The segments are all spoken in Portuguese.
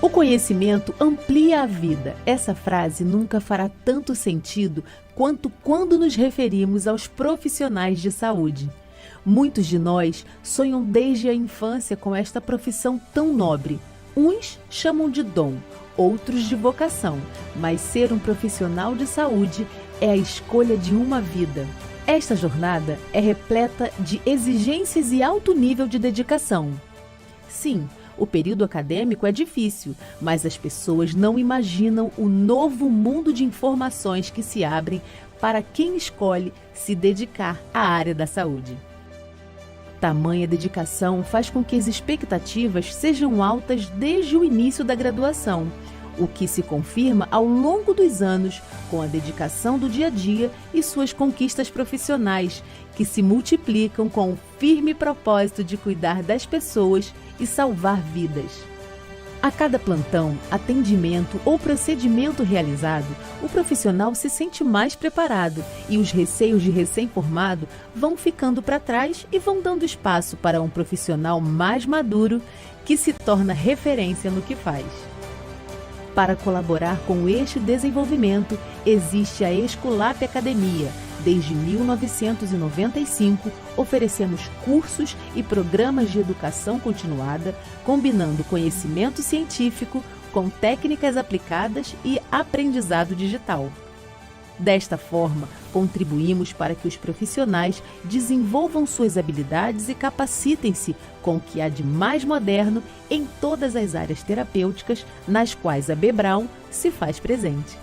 O conhecimento amplia a vida. Essa frase nunca fará tanto sentido quanto quando nos referimos aos profissionais de saúde. Muitos de nós sonham desde a infância com esta profissão tão nobre. Uns chamam de dom, outros de vocação, mas ser um profissional de saúde é a escolha de uma vida. Esta jornada é repleta de exigências e alto nível de dedicação. Sim, o período acadêmico é difícil, mas as pessoas não imaginam o novo mundo de informações que se abrem para quem escolhe se dedicar à área da saúde. Tamanha dedicação faz com que as expectativas sejam altas desde o início da graduação, o que se confirma ao longo dos anos com a dedicação do dia a dia e suas conquistas profissionais, que se multiplicam com o firme propósito de cuidar das pessoas e salvar vidas. A cada plantão, atendimento ou procedimento realizado, o profissional se sente mais preparado e os receios de recém-formado vão ficando para trás e vão dando espaço para um profissional mais maduro que se torna referência no que faz. Para colaborar com este desenvolvimento, existe a Esculap Academia. Desde 1995, oferecemos cursos e programas de educação continuada, combinando conhecimento científico com técnicas aplicadas e aprendizado digital. Desta forma, contribuímos para que os profissionais desenvolvam suas habilidades e capacitem-se com o que há de mais moderno em todas as áreas terapêuticas nas quais a Bebral se faz presente.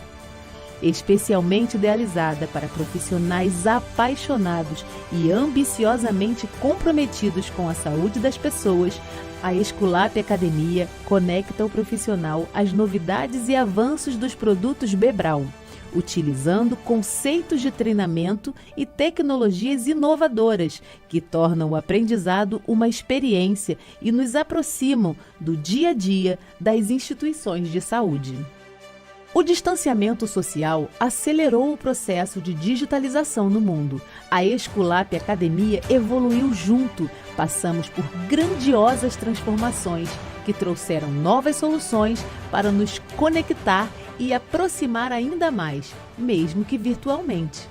Especialmente idealizada para profissionais apaixonados e ambiciosamente comprometidos com a saúde das pessoas, a Esculap Academia conecta o profissional às novidades e avanços dos produtos Bebral, utilizando conceitos de treinamento e tecnologias inovadoras que tornam o aprendizado uma experiência e nos aproximam do dia a dia das instituições de saúde. O distanciamento social acelerou o processo de digitalização no mundo. A Esculap Academia evoluiu junto. Passamos por grandiosas transformações que trouxeram novas soluções para nos conectar e aproximar ainda mais, mesmo que virtualmente.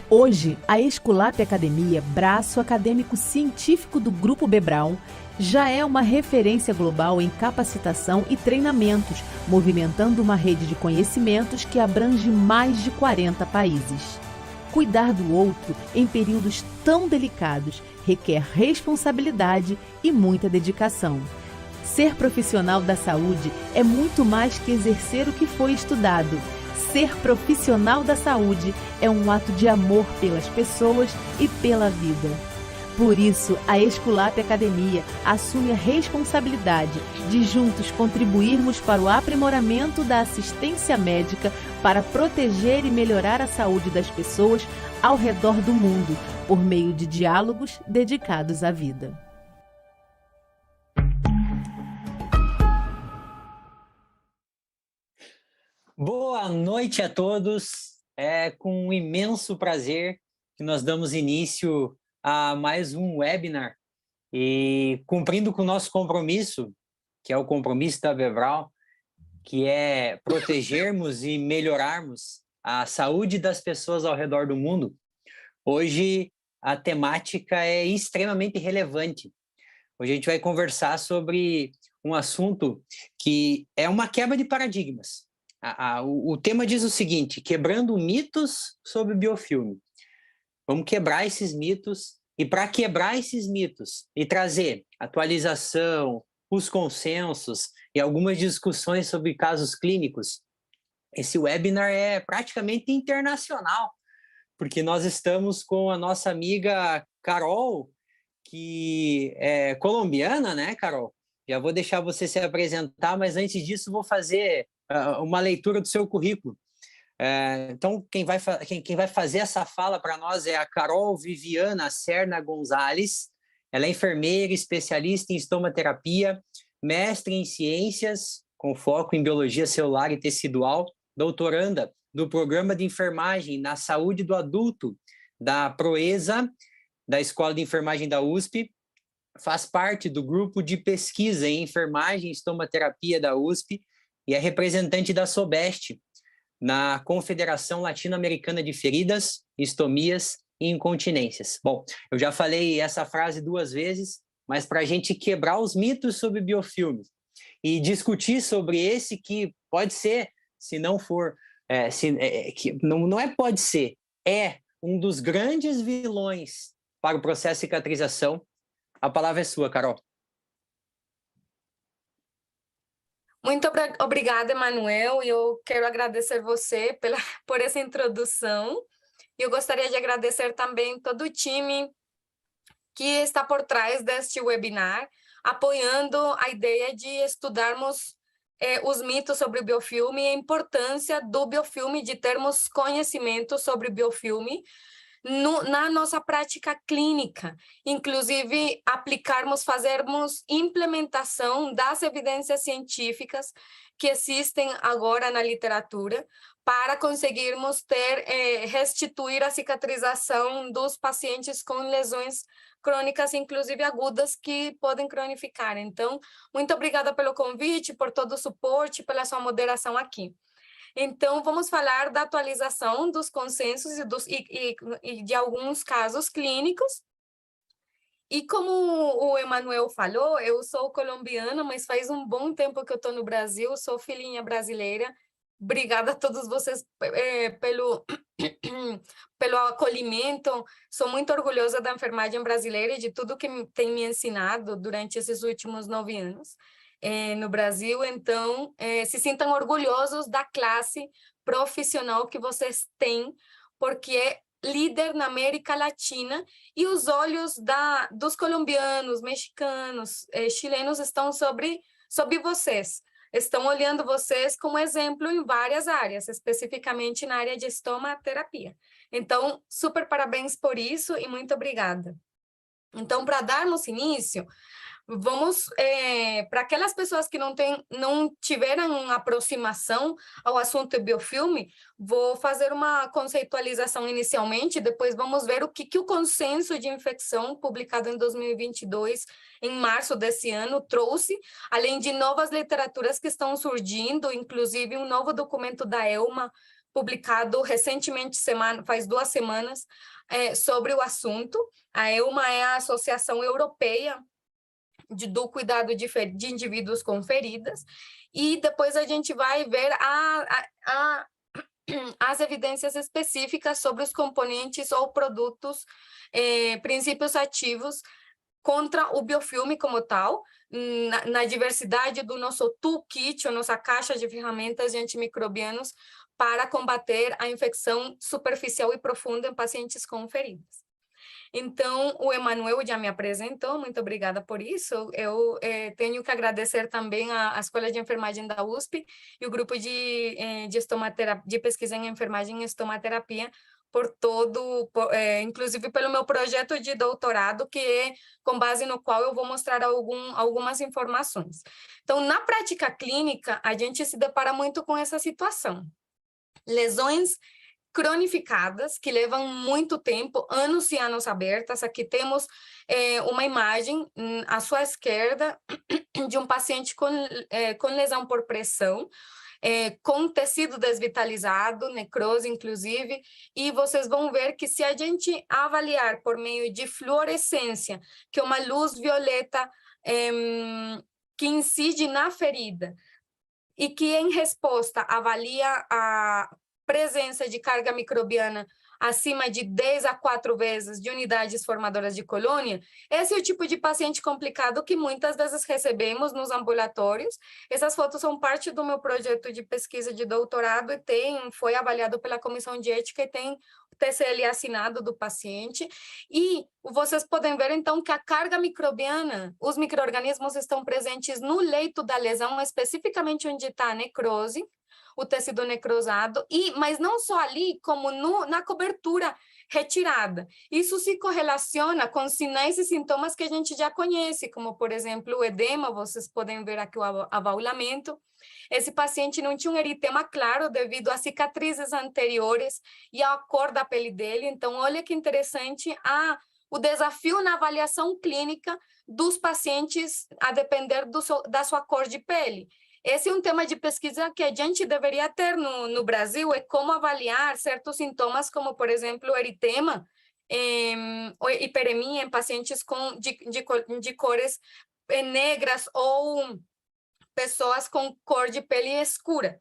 Hoje, a Esculap Academia, braço acadêmico científico do Grupo Bebral, já é uma referência global em capacitação e treinamentos, movimentando uma rede de conhecimentos que abrange mais de 40 países. Cuidar do outro em períodos tão delicados requer responsabilidade e muita dedicação. Ser profissional da saúde é muito mais que exercer o que foi estudado. Ser profissional da saúde é um ato de amor pelas pessoas e pela vida. Por isso, a Esculap Academia assume a responsabilidade de juntos contribuirmos para o aprimoramento da assistência médica para proteger e melhorar a saúde das pessoas ao redor do mundo, por meio de diálogos dedicados à vida. Boa noite a todos. É com um imenso prazer que nós damos início a mais um webinar e cumprindo com o nosso compromisso, que é o compromisso da Bebral, que é protegermos e melhorarmos a saúde das pessoas ao redor do mundo. Hoje a temática é extremamente relevante. Hoje a gente vai conversar sobre um assunto que é uma quebra de paradigmas. O tema diz o seguinte: quebrando mitos sobre biofilme. Vamos quebrar esses mitos, e para quebrar esses mitos e trazer atualização, os consensos e algumas discussões sobre casos clínicos, esse webinar é praticamente internacional, porque nós estamos com a nossa amiga Carol, que é colombiana, né, Carol? Já vou deixar você se apresentar, mas antes disso vou fazer uma leitura do seu currículo. Então, quem vai fazer essa fala para nós é a Carol Viviana Serna Gonzalez. Ela é enfermeira, especialista em estomaterapia, mestre em ciências, com foco em biologia celular e tecidual, doutoranda do Programa de Enfermagem na Saúde do Adulto da Proesa, da Escola de Enfermagem da USP, faz parte do grupo de pesquisa em enfermagem e estomaterapia da USP, e é representante da SOBEST, na Confederação Latino-Americana de Feridas, Estomias e Incontinências. Bom, eu já falei essa frase 2 vezes, mas para a gente quebrar os mitos sobre biofilmes e discutir sobre esse que pode ser, se não for, que não é pode ser, é um dos grandes vilões para o processo de cicatrização. A palavra é sua, Carol. Muito obrigada, Emanuel. Eu quero agradecer você por essa introdução. Eu gostaria de agradecer também todo o time que está por trás deste webinar, apoiando a ideia de estudarmos os mitos sobre o biofilme e a importância do biofilme, de termos conhecimento sobre o biofilme na nossa prática clínica, inclusive fazermos implementação das evidências científicas que existem agora na literatura para conseguirmos restituir a cicatrização dos pacientes com lesões crônicas, inclusive agudas, que podem cronificar. Então, muito obrigada pelo convite, por todo o suporte, pela sua moderação aqui. Então, vamos falar da atualização dos consensos e de alguns casos clínicos. E como o Emanuel falou, eu sou colombiana, mas faz um bom tempo que eu estou no Brasil, sou filhinha brasileira. Obrigada a todos vocês pelo acolhimento. Sou muito orgulhosa da enfermagem brasileira e de tudo que tem me ensinado durante esses últimos 9 anos. No Brasil, então, se sintam orgulhosos da classe profissional que vocês têm, porque é líder na América Latina, e os olhos dos colombianos, mexicanos, chilenos estão sobre vocês. Estão olhando vocês como exemplo em várias áreas, especificamente na área de estomaterapia. Então, super parabéns por isso e muito obrigada. Então, para darmos início, vamos, para aquelas pessoas que não tiveram aproximação ao assunto do biofilme, vou fazer uma conceitualização inicialmente, depois vamos ver o que o consenso de infecção, publicado em 2022, em março desse ano, trouxe, além de novas literaturas que estão surgindo, inclusive um novo documento da EUMA, publicado recentemente, faz 2 semanas, sobre o assunto. A EUMA é a Associação Europeia do cuidado de indivíduos com feridas, e depois a gente vai ver as evidências específicas sobre os componentes ou produtos, princípios ativos contra o biofilme como tal, na diversidade do nosso toolkit, ou nossa caixa de ferramentas de antimicrobianos para combater a infecção superficial e profunda em pacientes com feridas. Então, o Emanuel já me apresentou, muito obrigada por isso. Eu tenho que agradecer também a Escola de Enfermagem da USP e o grupo de pesquisa em enfermagem e estomaterapia, inclusive pelo meu projeto de doutorado, que é com base no qual eu vou mostrar algumas informações. Então, na prática clínica, a gente se depara muito com essa situação. Lesões cronificadas, que levam muito tempo, anos e anos abertas. Aqui temos uma imagem à sua esquerda de um paciente com lesão por pressão, com tecido desvitalizado, necrose inclusive, e vocês vão ver que se a gente avaliar por meio de fluorescência, que é uma luz violeta que incide na ferida, e que em resposta avalia a presença de carga microbiana acima de 10 a 4 vezes de unidades formadoras de colônia, esse é o tipo de paciente complicado que muitas vezes recebemos nos ambulatórios. Essas fotos são parte do meu projeto de pesquisa de doutorado e foi avaliado pela comissão de ética e tem o TCL assinado do paciente. E vocês podem ver, então, que a carga microbiana, os micro-organismos estão presentes no leito da lesão, especificamente onde está a necrose, o tecido necrosado, mas não só ali, como na cobertura retirada. Isso se correlaciona com sinais e sintomas que a gente já conhece, como, por exemplo, o edema. Vocês podem ver aqui o avaulamento. Esse paciente não tinha um eritema claro devido a cicatrizes anteriores e à cor da pele dele. Então, olha que interessante o desafio na avaliação clínica dos pacientes a depender da sua cor de pele. Esse é um tema de pesquisa que a gente deveria ter no Brasil, é como avaliar certos sintomas, como, por exemplo, o eritema, ou hiperemia em pacientes de cores negras ou pessoas com cor de pele escura.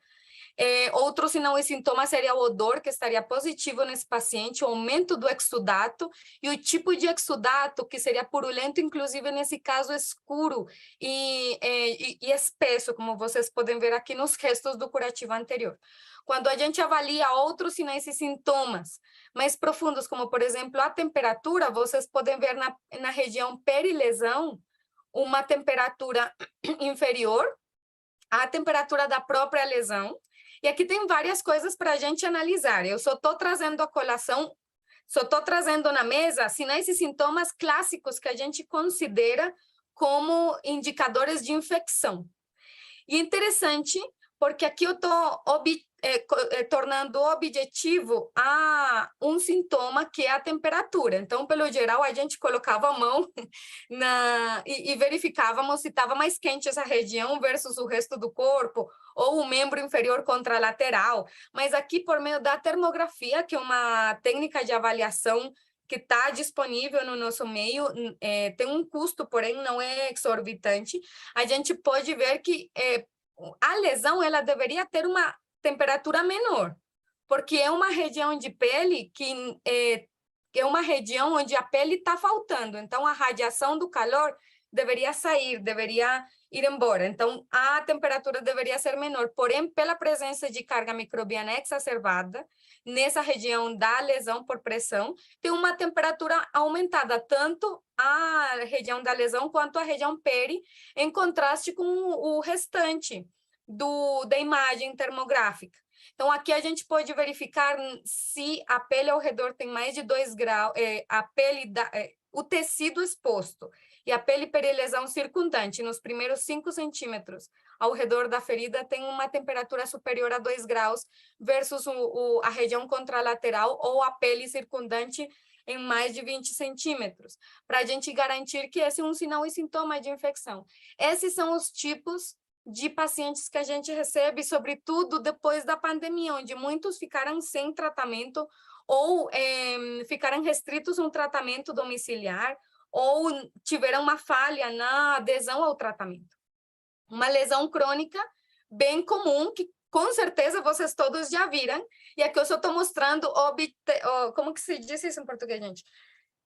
Outro sinal e sintoma seria o odor, que estaria positivo nesse paciente, o aumento do exudato e o tipo de exudato, que seria purulento, inclusive nesse caso escuro e espesso, como vocês podem ver aqui nos restos do curativo anterior. Quando a gente avalia outros sinais e sintomas mais profundos, como, por exemplo, a temperatura, vocês podem ver na região perilesão uma temperatura inferior à temperatura da própria lesão. E aqui tem várias coisas para a gente analisar. Eu só estou trazendo a colação, só estou trazendo na mesa sinais e sintomas clássicos que a gente considera como indicadores de infecção. E interessante, porque aqui eu estou tornando objetivo a um sintoma que é a temperatura. Então, pelo geral, a gente colocava a mão e verificávamos se estava mais quente essa região versus o resto do corpo, ou o membro inferior contralateral. Mas aqui, por meio da termografia, que é uma técnica de avaliação que está disponível no nosso meio, tem um custo, porém não é exorbitante, a gente pode ver que a lesão ela deveria ter uma temperatura menor, porque é uma região de pele que é uma região onde a pele está faltando, então a radiação do calor deveria sair, deveria ir embora, então a temperatura deveria ser menor, porém pela presença de carga microbiana exacerbada nessa região da lesão por pressão, tem uma temperatura aumentada, tanto a região da lesão quanto a região peri, em contraste com o restante da imagem termográfica. Então, aqui a gente pode verificar se a pele ao redor tem mais de 2 graus, o tecido exposto e a pele perilesão circundante, nos primeiros 5 centímetros ao redor da ferida, tem uma temperatura superior a 2 graus, versus a região contralateral ou a pele circundante em mais de 20 centímetros, para a gente garantir que esse é um sinal e sintoma de infecção. Esses são os tipos de pacientes que a gente recebe, sobretudo depois da pandemia, onde muitos ficaram sem tratamento ou ficaram restritos a um tratamento domiciliar ou tiveram uma falha na adesão ao tratamento. Uma lesão crônica bem comum, que com certeza vocês todos já viram, e aqui eu só estou mostrando, como que se diz isso em português, gente?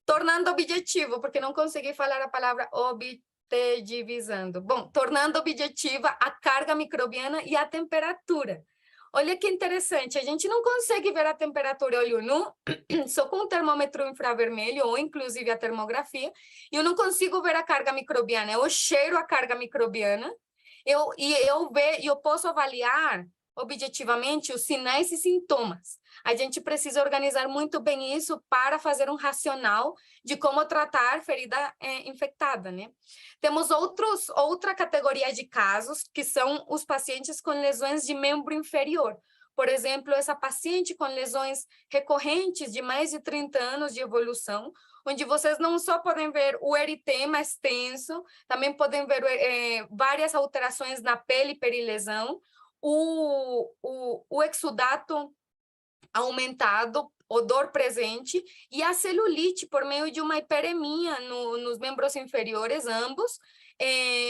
Tornando objetivo, porque não consegui falar a palavra objetivisando. Bom, tornando objetiva a carga microbiana e a temperatura. Olha que interessante, a gente não consegue ver a temperatura olho nu, só com o termômetro infravermelho, ou inclusive a termografia, e eu não consigo ver a carga microbiana, eu cheiro a carga microbiana, eu posso avaliar objetivamente os sinais e sintomas. A gente precisa organizar muito bem isso para fazer um racional de como tratar ferida infectada, né? Temos outra categoria de casos, que são os pacientes com lesões de membro inferior. Por exemplo, essa paciente com lesões recorrentes de mais de 30 anos de evolução, onde vocês não só podem ver o eritema extenso, também podem ver várias alterações na pele perilesão, o exudato aumentado, odor presente, e a celulite por meio de uma hiperemia nos membros inferiores, ambos,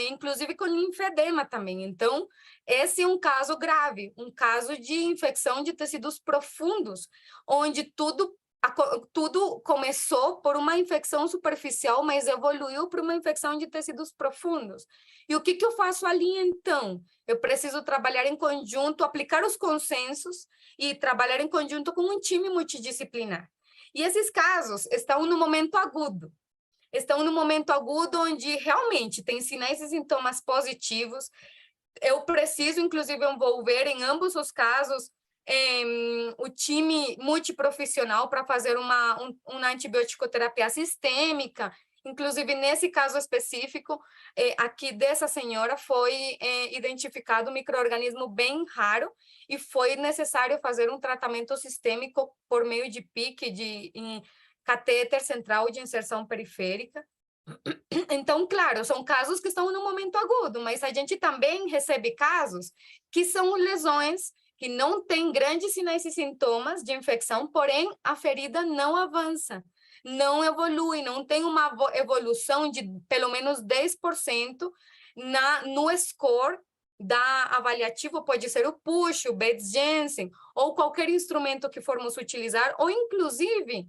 inclusive com linfedema também. Então, esse é um caso grave, um caso de infecção de tecidos profundos, onde tudo começou por uma infecção superficial, mas evoluiu para uma infecção de tecidos profundos. E o que eu faço ali, então? Eu preciso trabalhar em conjunto, aplicar os consensos e trabalhar em conjunto com um time multidisciplinar. E esses casos estão no momento agudo. Estão no momento agudo onde realmente tem sinais e sintomas positivos. Eu preciso, inclusive, envolver em ambos os casos o time multiprofissional para fazer uma antibioticoterapia sistêmica. Inclusive, nesse caso específico, aqui dessa senhora, foi identificado um micro-organismo bem raro e foi necessário fazer um tratamento sistêmico por meio de PIC, catéter central de inserção periférica. Então, claro, são casos que estão no momento agudo, mas a gente também recebe casos que são lesões que não têm grandes sinais e sintomas de infecção, porém a ferida não avança, não evolui, não tem uma evolução de pelo menos 10% no score da avaliativo, pode ser o PUSH, o Betz-Jensen, ou qualquer instrumento que formos utilizar, ou inclusive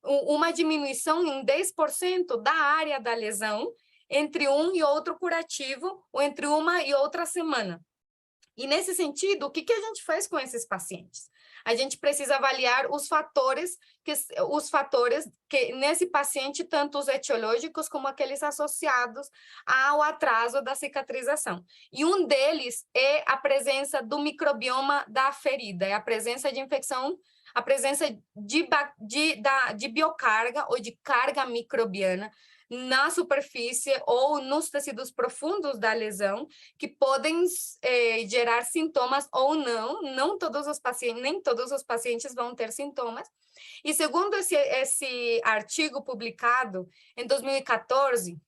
uma diminuição em 10% da área da lesão entre um e outro curativo, ou entre uma e outra semana. E, nesse sentido, o que a gente faz com esses pacientes? A gente precisa avaliar os fatores que nesse paciente, tanto os etiológicos como aqueles associados ao atraso da cicatrização. E um deles é a presença do microbioma da ferida, é a presença de infecção, a presença de biocarga ou de carga microbiana na superfície ou nos tecidos profundos da lesão, que podem gerar sintomas ou não, nem todos os pacientes vão ter sintomas. E segundo esse artigo publicado em 2014,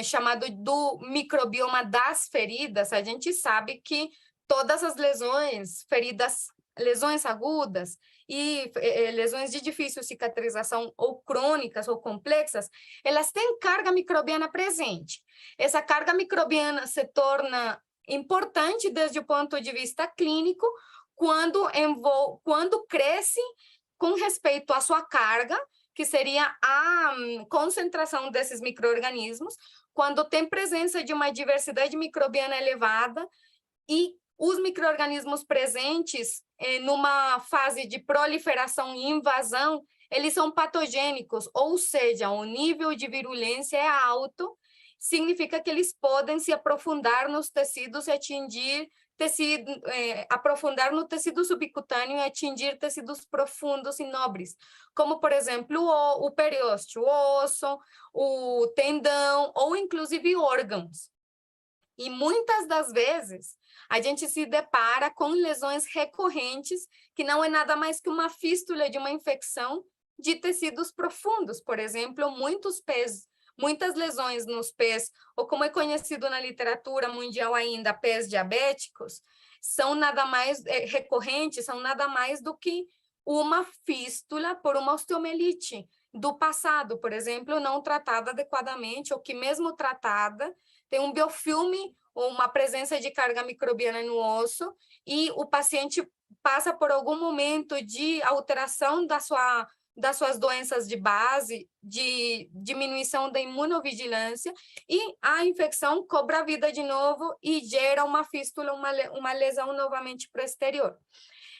chamado do microbioma das feridas, a gente sabe que todas as lesões, lesões agudas e lesões de difícil cicatrização ou crônicas ou complexas, elas têm carga microbiana presente. Essa carga microbiana se torna importante desde o ponto de vista clínico quando cresce com respeito à sua carga, que seria a concentração desses micro-organismos, quando tem presença de uma diversidade microbiana elevada e os micro-organismos presentes numa fase de proliferação e invasão, eles são patogênicos, ou seja, o nível de virulência é alto, significa que eles podem se aprofundar nos tecidos e aprofundar no tecido subcutâneo e atingir tecidos profundos e nobres, como, por exemplo, o periósteo, o osso, o tendão, ou inclusive órgãos. E muitas das vezes a gente se depara com lesões recorrentes, que não é nada mais que uma fístula de uma infecção de tecidos profundos. Por exemplo, muitas lesões nos pés, ou como é conhecido na literatura mundial ainda, pés diabéticos, são nada mais recorrentes, são nada mais do que uma fístula por uma osteomielite do passado, por exemplo, não tratada adequadamente, ou que mesmo tratada, tem um biofilme ou uma presença de carga microbiana no osso, e o paciente passa por algum momento de alteração das suas doenças de base, de diminuição da imunovigilância, e a infecção cobra a vida de novo e gera uma fístula, uma lesão novamente para o exterior.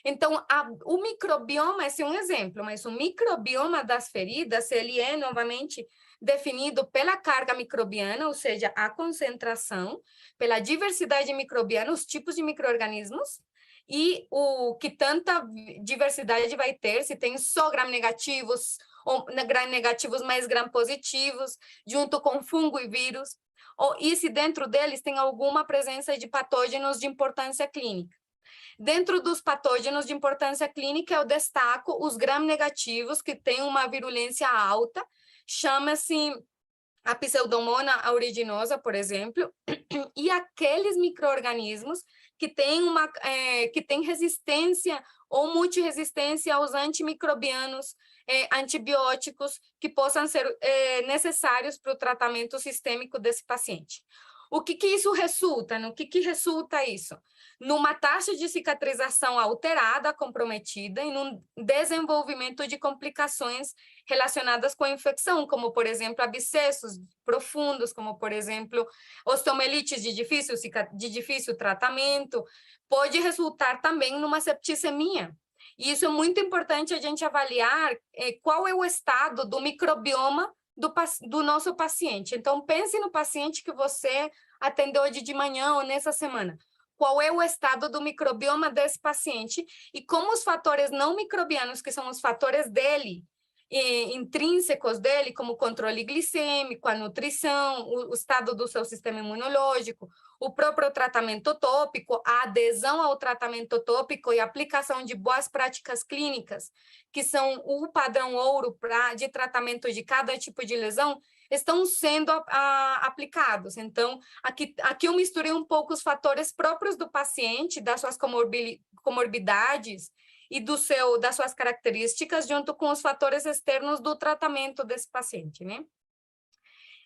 Então, o microbioma, esse é um exemplo, mas o microbioma das feridas, ele é novamente definido pela carga microbiana, ou seja, a concentração, pela diversidade microbiana, os tipos de micro-organismos, e o que tanta diversidade vai ter, se tem só gram-negativos, ou gram-negativos mais gram-positivos, junto com fungo e vírus, e se dentro deles tem alguma presença de patógenos de importância clínica. Dentro dos patógenos de importância clínica, eu destaco os gram-negativos, que têm uma virulência alta, chama-se a Pseudomonas aeruginosa, por exemplo, e aqueles micro-organismos que têm resistência ou multiresistência aos antimicrobianos, antibióticos, que possam ser necessários para o tratamento sistêmico desse paciente. O que isso resulta? No que resulta isso? Numa taxa de cicatrização alterada, comprometida, e num desenvolvimento de complicações relacionadas com a infecção, como, por exemplo, abscessos profundos, como, por exemplo, osteomielites de difícil tratamento, pode resultar também numa septicemia. E isso é muito importante a gente avaliar qual é o estado do microbioma do nosso paciente. Então, pense no paciente que você atendeu hoje de manhã ou nessa semana. Qual é o estado do microbioma desse paciente e como os fatores não microbianos, que são os fatores dele, intrínsecos dele, como o controle glicêmico, a nutrição, o estado do seu sistema imunológico, o próprio tratamento tópico, a adesão ao tratamento tópico e a aplicação de boas práticas clínicas, que são o padrão ouro de tratamento de cada tipo de lesão, estão sendo aplicados. Então, aqui eu misturei um pouco os fatores próprios do paciente, das suas comorbidades e das suas características, junto com os fatores externos do tratamento desse paciente, né?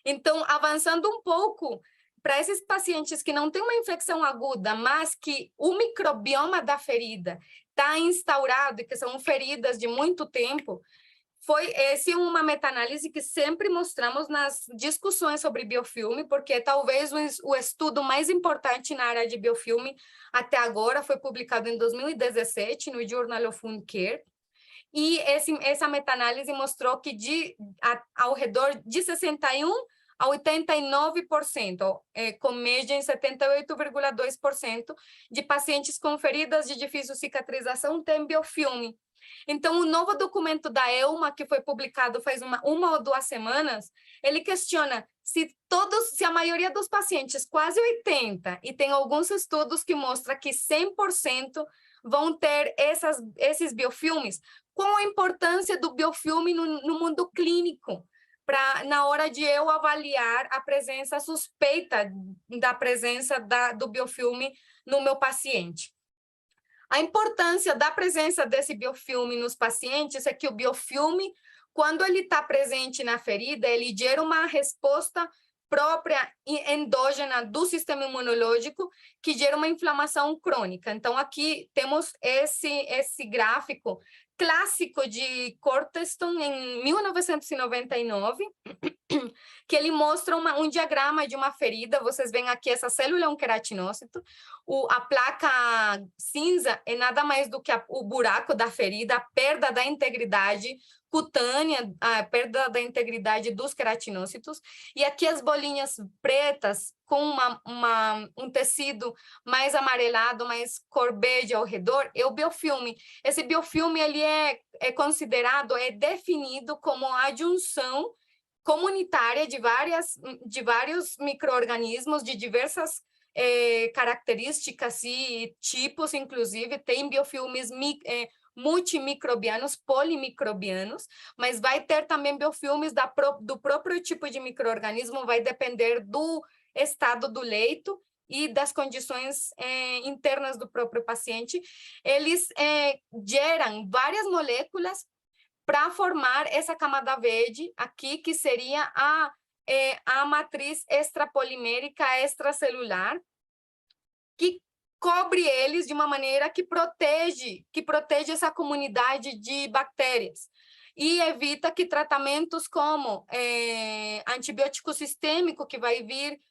Então, avançando um pouco, para esses pacientes que não têm uma infecção aguda, mas que o microbioma da ferida está instaurado e que são feridas de muito tempo, essa é uma meta-análise que sempre mostramos nas discussões sobre biofilme, porque talvez o estudo mais importante na área de biofilme até agora foi publicado em 2017 no Journal of Wound Care, e essa meta-análise mostrou que ao redor de 61% a 89%, com média em 78,2% de pacientes com feridas de difícil cicatrização têm biofilme. Então, o novo documento da EUMA, que foi publicado faz uma ou 2 semanas, ele questiona se a maioria dos pacientes, quase 80%, e tem alguns estudos que mostram que 100% vão ter esses biofilmes, qual a importância do biofilme no mundo clínico, na hora de eu avaliar a presença suspeita da presença do biofilme no meu paciente. A importância da presença desse biofilme nos pacientes é que o biofilme, quando ele está presente na ferida, ele gera uma resposta própria endógena do sistema imunológico que gera uma inflamação crônica. Então, aqui temos esse gráfico clássico de Corteston, em 1999, que ele mostra um diagrama de uma ferida. Vocês veem aqui, essa célula é um queratinócito, a placa cinza é nada mais do que o buraco da ferida, a perda da integridade cutânea, a perda da integridade dos queratinócitos, e aqui as bolinhas pretas com um tecido mais amarelado, mais cor bege ao redor, é o biofilme. Esse biofilme ele é definido como a adjunção comunitária de vários micro-organismos de diversas características e tipos, inclusive tem biofilmes multimicrobianos, polimicrobianos, mas vai ter também biofilmes do próprio tipo de micro-organismo, vai depender do estado do leito e das condições internas do próprio paciente. Eles geram várias moléculas para formar essa camada verde aqui, que seria a matriz extrapolimérica extracelular, que cobre eles de uma maneira que protege essa comunidade de bactérias e evita que tratamentos como antibiótico sistêmico, que vai vir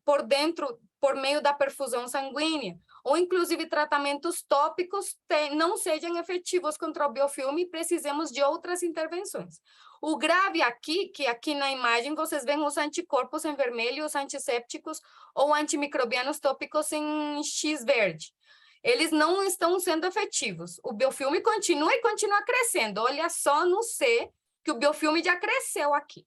por dentro, por meio da perfusão sanguínea, ou inclusive tratamentos tópicos não sejam efetivos contra o biofilme e precisemos de outras intervenções. O grave aqui, que aqui na imagem vocês veem os anticorpos em vermelho, os antissépticos ou antimicrobianos tópicos em X verde. Eles não estão sendo efetivos. O biofilme continua crescendo. Olha só no C, que o biofilme já cresceu aqui.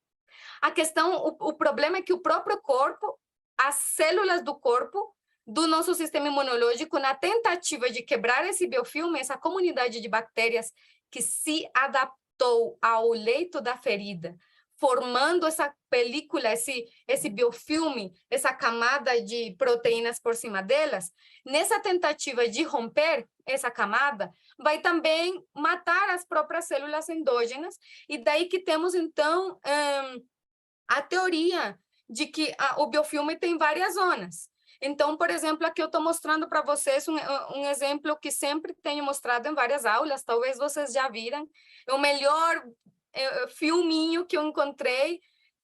A questão, o problema é que o próprio corpo, as células do corpo, do nosso sistema imunológico, na tentativa de quebrar esse biofilme, essa comunidade de bactérias que se adaptou ao leito da ferida, formando essa película, esse biofilme, essa camada de proteínas por cima delas, nessa tentativa de romper essa camada, vai também matar as próprias células endógenas, e daí que temos, então, a teoria de que o biofilme tem várias zonas. Então, por exemplo, aqui eu estou mostrando para vocês um exemplo que sempre tenho mostrado em várias aulas, talvez vocês já viram, é o melhor filminho que eu encontrei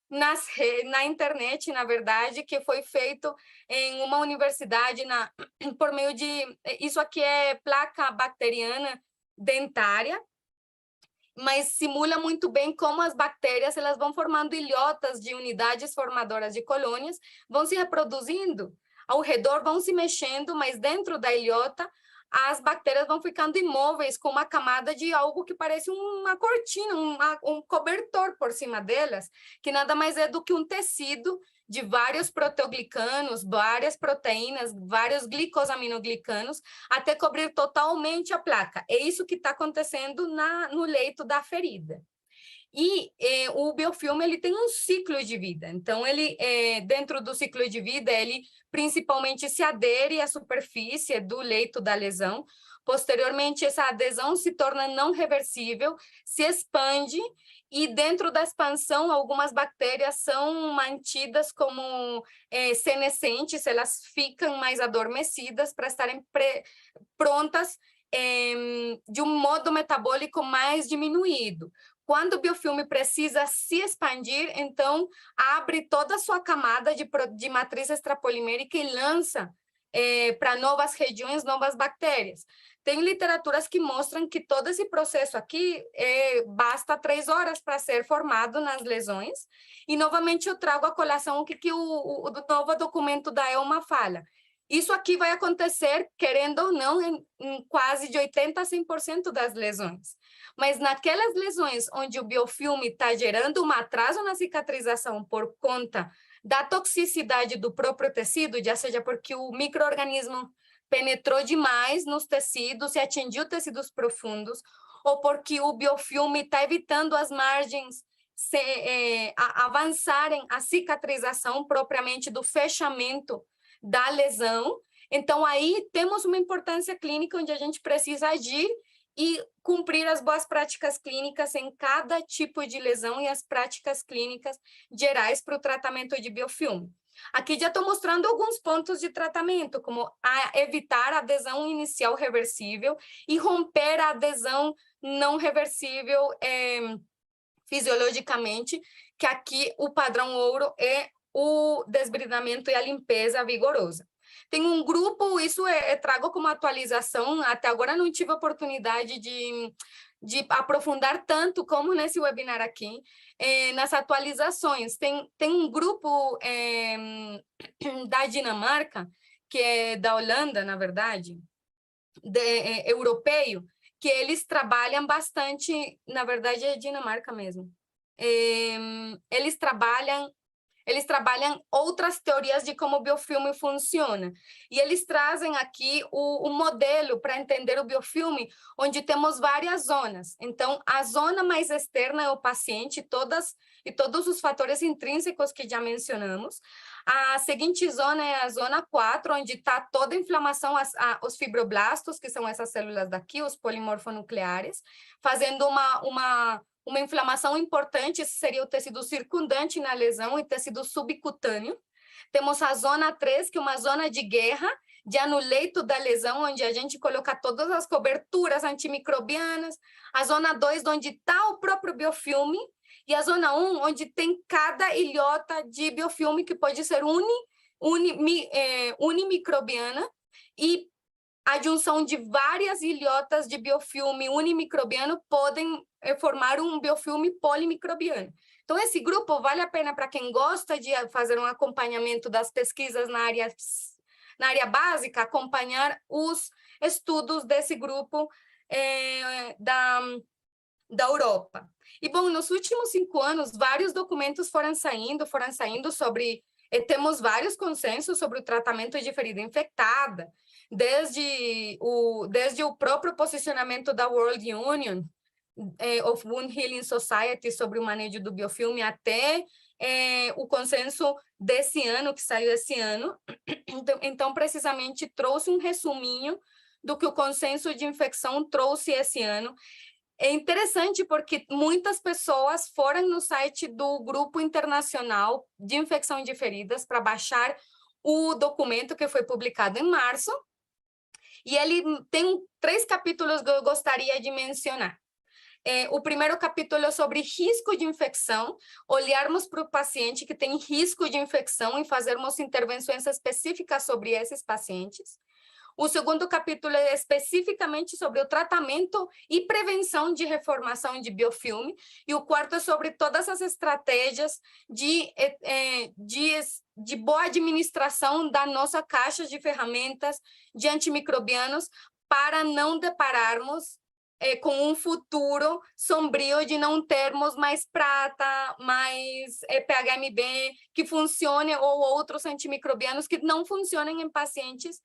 na internet, na verdade, que foi feito em uma universidade por meio de... Isso aqui é placa bacteriana dentária, mas simula muito bem como as bactérias elas vão formando ilhotas de unidades formadoras de colônias, vão se reproduzindo, ao redor vão se mexendo, mas dentro da ilhota as bactérias vão ficando imóveis com uma camada de algo que parece uma cortina, um cobertor por cima delas, que nada mais é do que um tecido de vários proteoglicanos, várias proteínas, vários glicosaminoglicanos, até cobrir totalmente a placa. É isso que está acontecendo no leito da ferida. E o biofilme ele tem um ciclo de vida. Então, ele dentro do ciclo de vida, ele principalmente se adere à superfície do leito da lesão. Posteriormente, essa adesão se torna não reversível, se expande, e dentro da expansão, algumas bactérias são mantidas como senescentes, elas ficam mais adormecidas para estarem prontas de um modo metabólico mais diminuído. Quando o biofilme precisa se expandir, então abre toda a sua camada de matriz extrapolimérica e lança para novas regiões, novas bactérias. Tem literaturas que mostram que todo esse processo aqui basta 3 horas para ser formado nas lesões. E, novamente, eu trago à colação o que o novo documento da ELMA fala. Isso aqui vai acontecer, querendo ou não, em quase de 80% a 100% das lesões. Mas naquelas lesões onde o biofilme está gerando um atraso na cicatrização por conta da toxicidade do próprio tecido, já seja porque o micro-organismo penetrou demais nos tecidos e atingiu tecidos profundos, ou porque o biofilme está evitando as margens avançarem a cicatrização propriamente do fechamento da lesão. Então, aí temos uma importância clínica onde a gente precisa agir e cumprir as boas práticas clínicas em cada tipo de lesão e as práticas clínicas gerais para o tratamento de biofilme. Aqui já estou mostrando alguns pontos de tratamento, como evitar a adesão inicial reversível e romper a adesão não reversível fisiologicamente, que aqui o padrão ouro é o desbridamento e a limpeza vigorosa. Tem um grupo, isso trago como atualização, até agora não tive oportunidade de aprofundar tanto como nesse webinar aqui, nas atualizações. Tem um grupo da Dinamarca, que é da Holanda, na verdade, europeu, que eles trabalham bastante, na verdade é Dinamarca mesmo, eles trabalham outras teorias de como o biofilme funciona. E eles trazem aqui o modelo para entender o biofilme, onde temos várias zonas. Então, a zona mais externa é o paciente, todos os fatores intrínsecos que já mencionamos. A seguinte zona é a zona 4, onde está toda a inflamação, os fibroblastos, que são essas células daqui, os polimorfonucleares, fazendo uma inflamação importante. Esse seria o tecido circundante na lesão e tecido subcutâneo. Temos a zona 3, que é uma zona de guerra, já no leito da lesão, onde a gente coloca todas as coberturas antimicrobianas. A zona 2, onde está o próprio biofilme. E a zona 1, onde tem cada ilhota de biofilme, que pode ser unimicrobiana, e a junção de várias ilhotas de biofilme unimicrobiano podem formar um biofilme polimicrobiano. Então, esse grupo vale a pena para quem gosta de fazer um acompanhamento das pesquisas na área básica, acompanhar os estudos desse grupo da Europa. E, bom, nos últimos 5 anos, vários documentos foram saindo sobre... temos vários consensos sobre o tratamento de ferida infectada, desde o próprio posicionamento da World Union of Wound Healing Society sobre o manejo do biofilme, até o consenso desse ano, que saiu esse ano. Então, precisamente, trouxe um resuminho do que o consenso de infecção trouxe esse ano. É interessante porque muitas pessoas foram no site do Grupo Internacional de Infecção de Feridas para baixar o documento que foi publicado em março, e ele tem 3 capítulos que eu gostaria de mencionar. O primeiro capítulo é sobre risco de infecção, olharmos para o paciente que tem risco de infecção e fazermos intervenções específicas sobre esses pacientes. O segundo capítulo é especificamente sobre o tratamento e prevenção de reformação de biofilme. E o quarto é sobre todas as estratégias de boa administração da nossa caixa de ferramentas de antimicrobianos para não depararmos com um futuro sombrio de não termos mais prata, mais PHMB que funcione, ou outros antimicrobianos que não funcionem em pacientes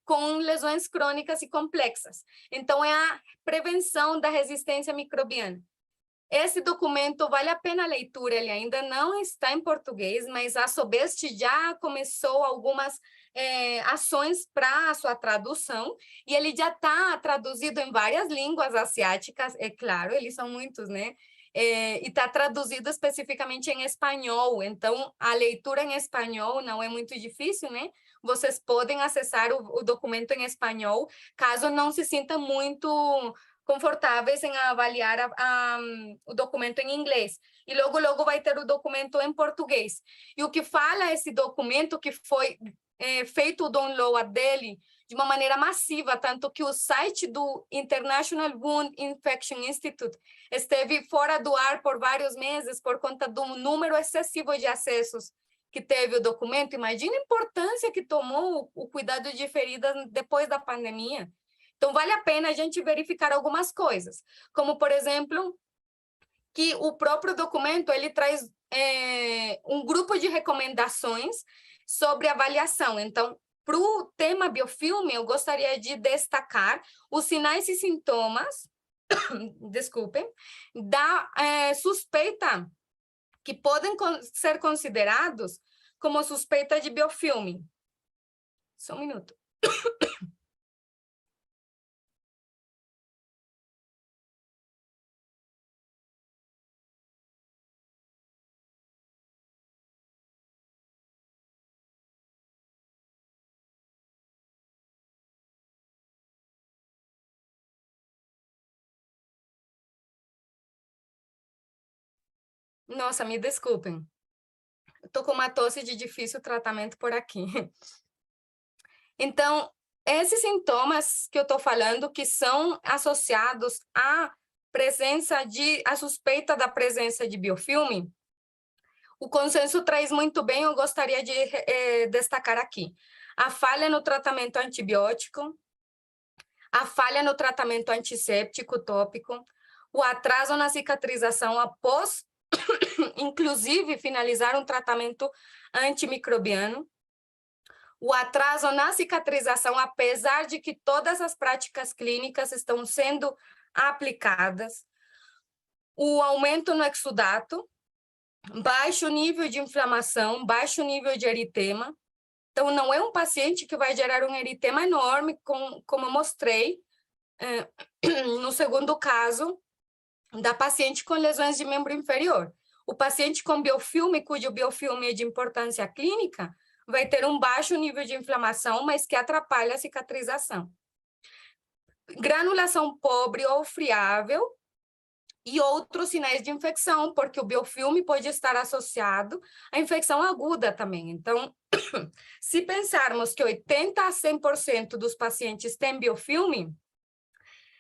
com lesões crônicas e complexas. Então, é a prevenção da resistência microbiana. Esse documento vale a pena a leitura, ele ainda não está em português, mas a Sobest já começou algumas ações para a sua tradução, e ele já está traduzido em várias línguas asiáticas, é claro, eles são muitos, né? E está traduzido especificamente em espanhol, então a leitura em espanhol não é muito difícil, né? Vocês podem acessar o documento em espanhol, caso não se sinta muito confortáveis em avaliar o documento em inglês. E logo vai ter o documento em português. E o que fala esse documento, que foi feito o download dele de uma maneira massiva, tanto que o site do International Wound Infection Institute esteve fora do ar por vários meses por conta do número excessivo de acessos que teve o documento. Imagina a importância que tomou o cuidado de feridas depois da pandemia. Então, vale a pena a gente verificar algumas coisas, como, por exemplo, que o próprio documento ele traz um grupo de recomendações sobre avaliação. Então, para o tema biofilme, eu gostaria de destacar os sinais e sintomas, desculpem, da suspeita, que podem ser considerados como suspeita de biofilme. Só um minuto. Nossa, me desculpem. Estou com uma tosse de difícil tratamento por aqui. Então, esses sintomas que eu estou falando, que são associados à à suspeita da presença de biofilme, o consenso traz muito bem, eu gostaria de destacar aqui. A falha no tratamento antibiótico, a falha no tratamento antisséptico tópico, o atraso na cicatrização após inclusive finalizar um tratamento antimicrobiano, o atraso na cicatrização, apesar de que todas as práticas clínicas estão sendo aplicadas, o aumento no exudato, baixo nível de inflamação, baixo nível de eritema. Então, não é um paciente que vai gerar um eritema enorme, como eu mostrei no segundo caso, da paciente com lesões de membro inferior. O paciente com biofilme, cujo biofilme é de importância clínica, vai ter um baixo nível de inflamação, mas que atrapalha a cicatrização. Granulação pobre ou friável e outros sinais de infecção, porque o biofilme pode estar associado à infecção aguda também. Então, se pensarmos que 80% a 100% dos pacientes têm biofilme,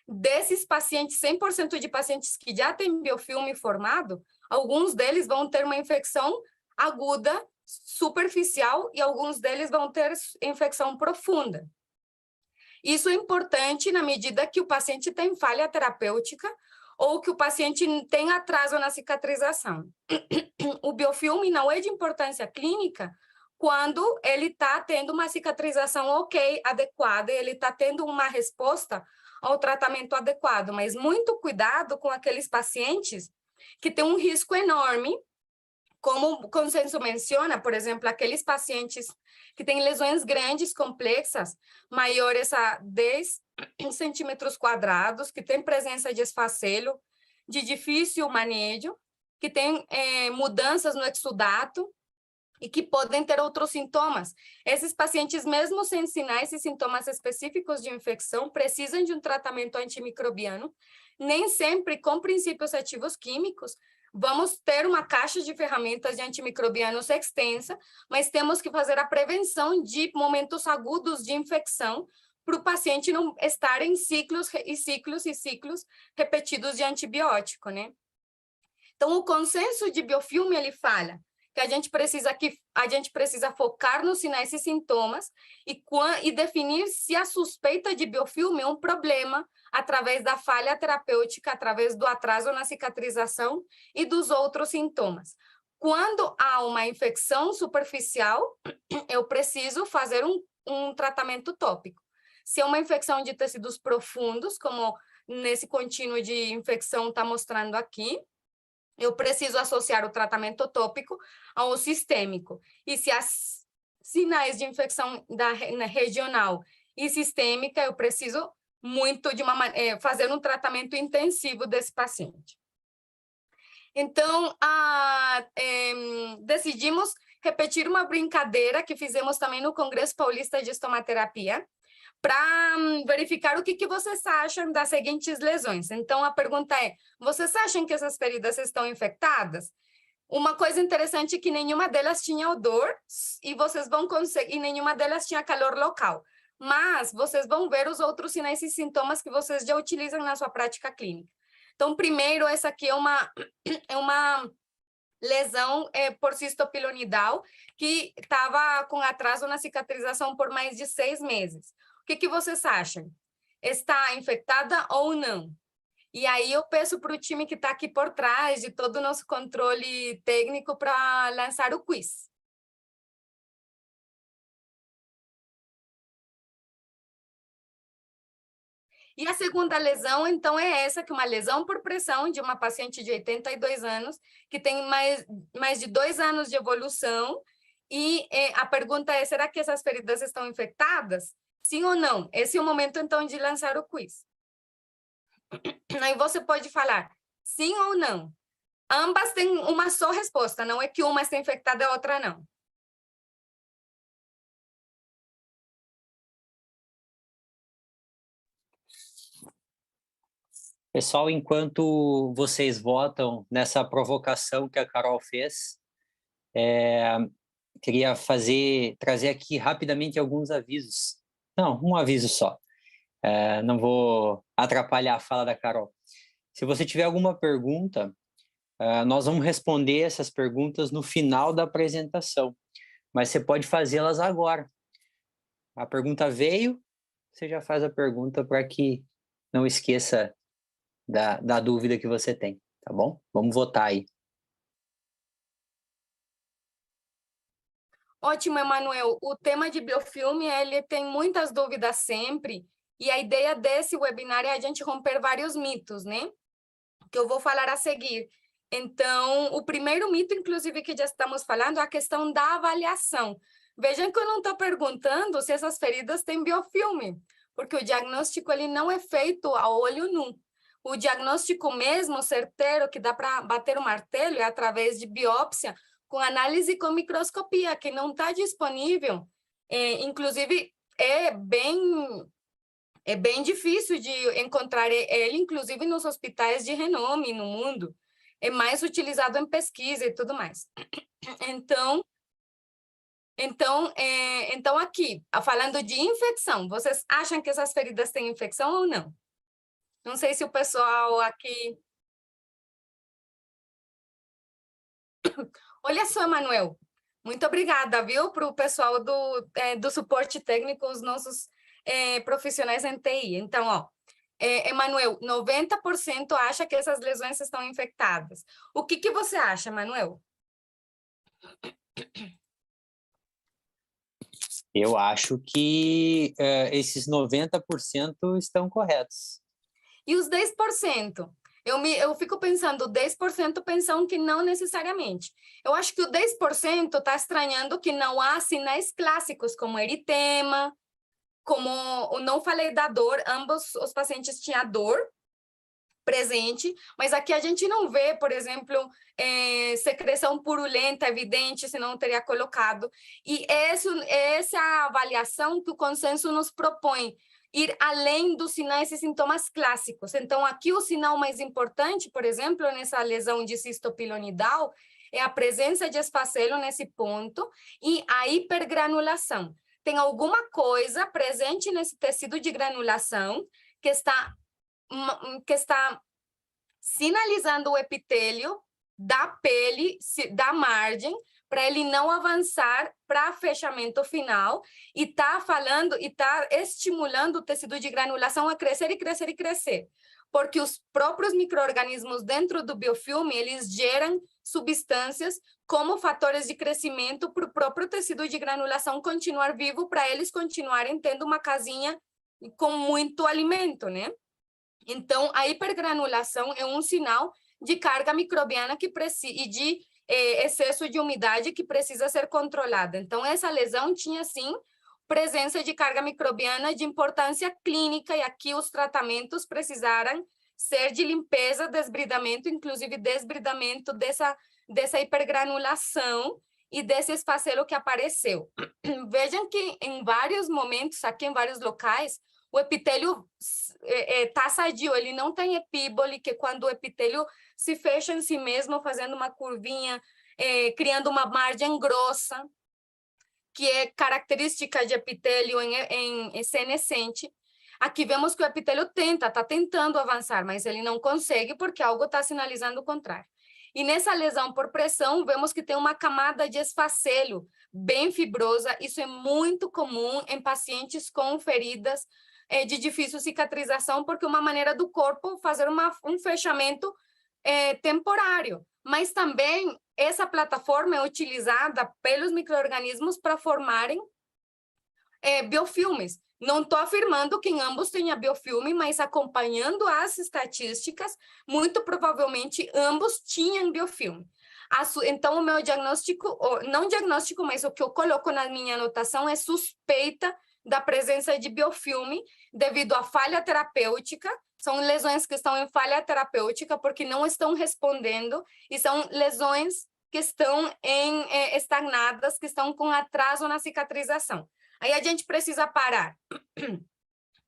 desses pacientes, 100% de pacientes que já têm biofilme formado, alguns deles vão ter uma infecção aguda, superficial, e alguns deles vão ter infecção profunda. Isso é importante na medida que o paciente tem falha terapêutica ou que o paciente tem atraso na cicatrização. O biofilme não é de importância clínica quando ele está tendo uma cicatrização ok, adequada, ele está tendo uma resposta ao tratamento adequado, mas muito cuidado com aqueles pacientes que têm um risco enorme, como o consenso menciona, por exemplo, aqueles pacientes que têm lesões grandes, complexas, maiores a 10 centímetros quadrados, que têm presença de esfacelo, de difícil manejo, que têm mudanças no exudato, e que podem ter outros sintomas. Esses pacientes, mesmo sem sinais e sintomas específicos de infecção, precisam de um tratamento antimicrobiano, nem sempre com princípios ativos químicos. Vamos ter uma caixa de ferramentas de antimicrobianos extensa, mas temos que fazer a prevenção de momentos agudos de infecção para o paciente não estar em ciclos e ciclos e ciclos repetidos de antibiótico, né? Então, o consenso de biofilme, ele fala que a gente precisa focar nos sinais e sintomas e definir se a suspeita de biofilme é um problema através da falha terapêutica, através do atraso na cicatrização e dos outros sintomas. Quando há uma infecção superficial, eu preciso fazer um tratamento tópico. Se é uma infecção de tecidos profundos, como nesse contínuo de infecção está mostrando aqui, eu preciso associar o tratamento tópico ao sistêmico. E se as sinais de infecção regional e sistêmica, eu preciso muito de fazer um tratamento intensivo desse paciente. Então, decidimos repetir uma brincadeira que fizemos também no Congresso Paulista de Estomaterapia, para verificar o que vocês acham das seguintes lesões. Então, a pergunta é, vocês acham que essas feridas estão infectadas? Uma coisa interessante é que nenhuma delas tinha odor e vocês vão conseguir, e nenhuma delas tinha calor local. Mas vocês vão ver os outros sinais e sintomas que vocês já utilizam na sua prática clínica. Então, primeiro, essa aqui é uma lesão por cistopilonidal que estava com atraso na cicatrização por mais de 6 meses. O que vocês acham? Está infectada ou não? E aí eu peço para o time que está aqui por trás de todo o nosso controle técnico para lançar o quiz. E a segunda lesão, então, é essa, que é uma lesão por pressão de uma paciente de 82 anos, que tem mais de 2 anos de evolução, e a pergunta é, será que essas feridas estão infectadas? Sim ou não? Esse é o momento, então, de lançar o quiz. Aí você pode falar sim ou não. Ambas têm uma só resposta, não é que uma está infectada e a outra não. Pessoal, enquanto vocês votam nessa provocação que a Carol fez, queria trazer aqui rapidamente alguns avisos. Não, um aviso só. Não vou atrapalhar a fala da Carol. Se você tiver alguma pergunta, nós vamos responder essas perguntas no final da apresentação, mas você pode fazê-las agora. A pergunta veio, você já faz a pergunta para que não esqueça da dúvida que você tem, tá bom? Vamos votar aí. Ótimo, Emanuel. O tema de biofilme, ele tem muitas dúvidas sempre, e a ideia desse webinar é a gente romper vários mitos, né? Que eu vou falar a seguir. Então, o primeiro mito, inclusive, que já estamos falando, é a questão da avaliação. Vejam que eu não estou perguntando se essas feridas têm biofilme, porque o diagnóstico ele não é feito a olho nu. O diagnóstico mesmo certeiro, que dá para bater o martelo, é através de biópsia, com análise com microscopia, que não está disponível. Inclusive, é bem difícil de encontrar ele, inclusive nos hospitais de renome no mundo. É mais utilizado em pesquisa e tudo mais. Então aqui, falando de infecção, vocês acham que essas feridas têm infecção ou não? Não sei se o pessoal aqui... Olha só, Emanuel, muito obrigada, viu, para o pessoal do suporte técnico, os nossos profissionais em TI. Então, ó, Emanuel, 90% acha que essas lesões estão infectadas. O que você acha, Emanuel? Eu acho que esses 90% estão corretos. E os 10%? Eu fico pensando, 10% pensam que não necessariamente. Eu acho que o 10% está estranhando que não há sinais clássicos, como eritema, como eu não falei da dor, ambos os pacientes tinham dor presente, mas aqui a gente não vê, por exemplo, secreção purulenta evidente, senão teria colocado. E essa é a avaliação que o consenso nos propõe, ir além dos sinais e sintomas clássicos. Então, aqui o sinal mais importante, por exemplo, nessa lesão de cistopilonidal, é a presença de esfacelo nesse ponto e a hipergranulação. Tem alguma coisa presente nesse tecido de granulação que está sinalizando o epitélio da pele, da margem, para ele não avançar para fechamento final, e está estimulando o tecido de granulação a crescer e crescer e crescer, porque os próprios micro-organismos dentro do biofilme, eles geram substâncias como fatores de crescimento para o próprio tecido de granulação continuar vivo, para eles continuarem tendo uma casinha com muito alimento, né? Então, a hipergranulação é um sinal de carga microbiana e de excesso de umidade que precisa ser controlada. Então, essa lesão tinha, sim, presença de carga microbiana de importância clínica, e aqui os tratamentos precisaram ser de limpeza, desbridamento, inclusive desbridamento dessa hipergranulação e desse esfacelo que apareceu. Vejam que em vários momentos, aqui em vários locais, o epitélio está sadio, ele não tem epíbole, que quando o epitélio se fecha em si mesmo, fazendo uma curvinha, criando uma margem grossa, que é característica de epitélio em senescente. Aqui vemos que o epitélio está tentando avançar, mas ele não consegue porque algo está sinalizando o contrário. E nessa lesão por pressão, vemos que tem uma camada de esfacelo bem fibrosa. Isso é muito comum em pacientes com feridas de difícil cicatrização, porque é uma maneira do corpo fazer um fechamento temporário. Mas também essa plataforma é utilizada pelos micro-organismos para formarem biofilmes. Não estou afirmando que em ambos tenha biofilme, mas acompanhando as estatísticas, muito provavelmente ambos tinham biofilme. Então, o meu diagnóstico, não diagnóstico, mas o que eu coloco na minha anotação é suspeita da presença de biofilme devido à falha terapêutica. São lesões que estão em falha terapêutica porque não estão respondendo, e são lesões que estão estagnadas, que estão com atraso na cicatrização. Aí a gente precisa parar.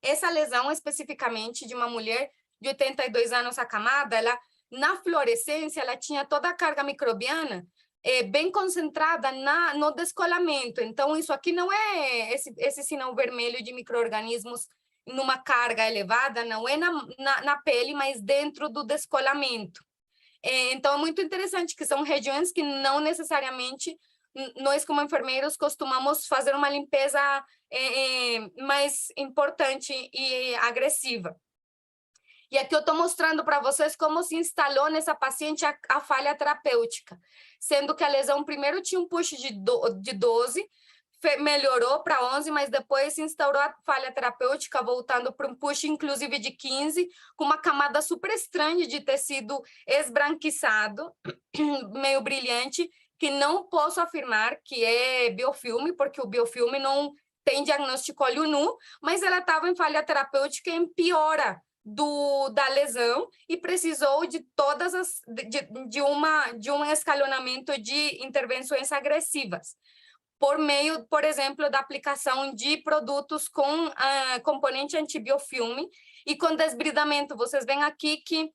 Essa lesão, especificamente, de uma mulher de 82 anos acamada, ela, na fluorescência, ela tinha toda a carga microbiana bem concentrada no descolamento. Então, isso aqui não é esse sinal vermelho de micro-organismos numa carga elevada, não é na pele, mas dentro do descolamento. Então, é muito interessante que são regiões que não necessariamente nós, como enfermeiros, costumamos fazer uma limpeza mais importante e agressiva. E aqui eu estou mostrando para vocês como se instalou nessa paciente a falha terapêutica, sendo que a lesão primeiro tinha um push de 12, melhorou para 11, mas depois se instaurou a falha terapêutica, voltando para um push, inclusive, de 15, com uma camada super estranha de tecido esbranquiçado, meio brilhante, que não posso afirmar que é biofilme, porque o biofilme não tem diagnóstico olho nu, mas ela estava em falha terapêutica em piora da lesão e precisou de de um escalonamento de intervenções agressivas, por meio, por exemplo, da aplicação de produtos com componente antibiofilme e com desbridamento. Vocês veem aqui que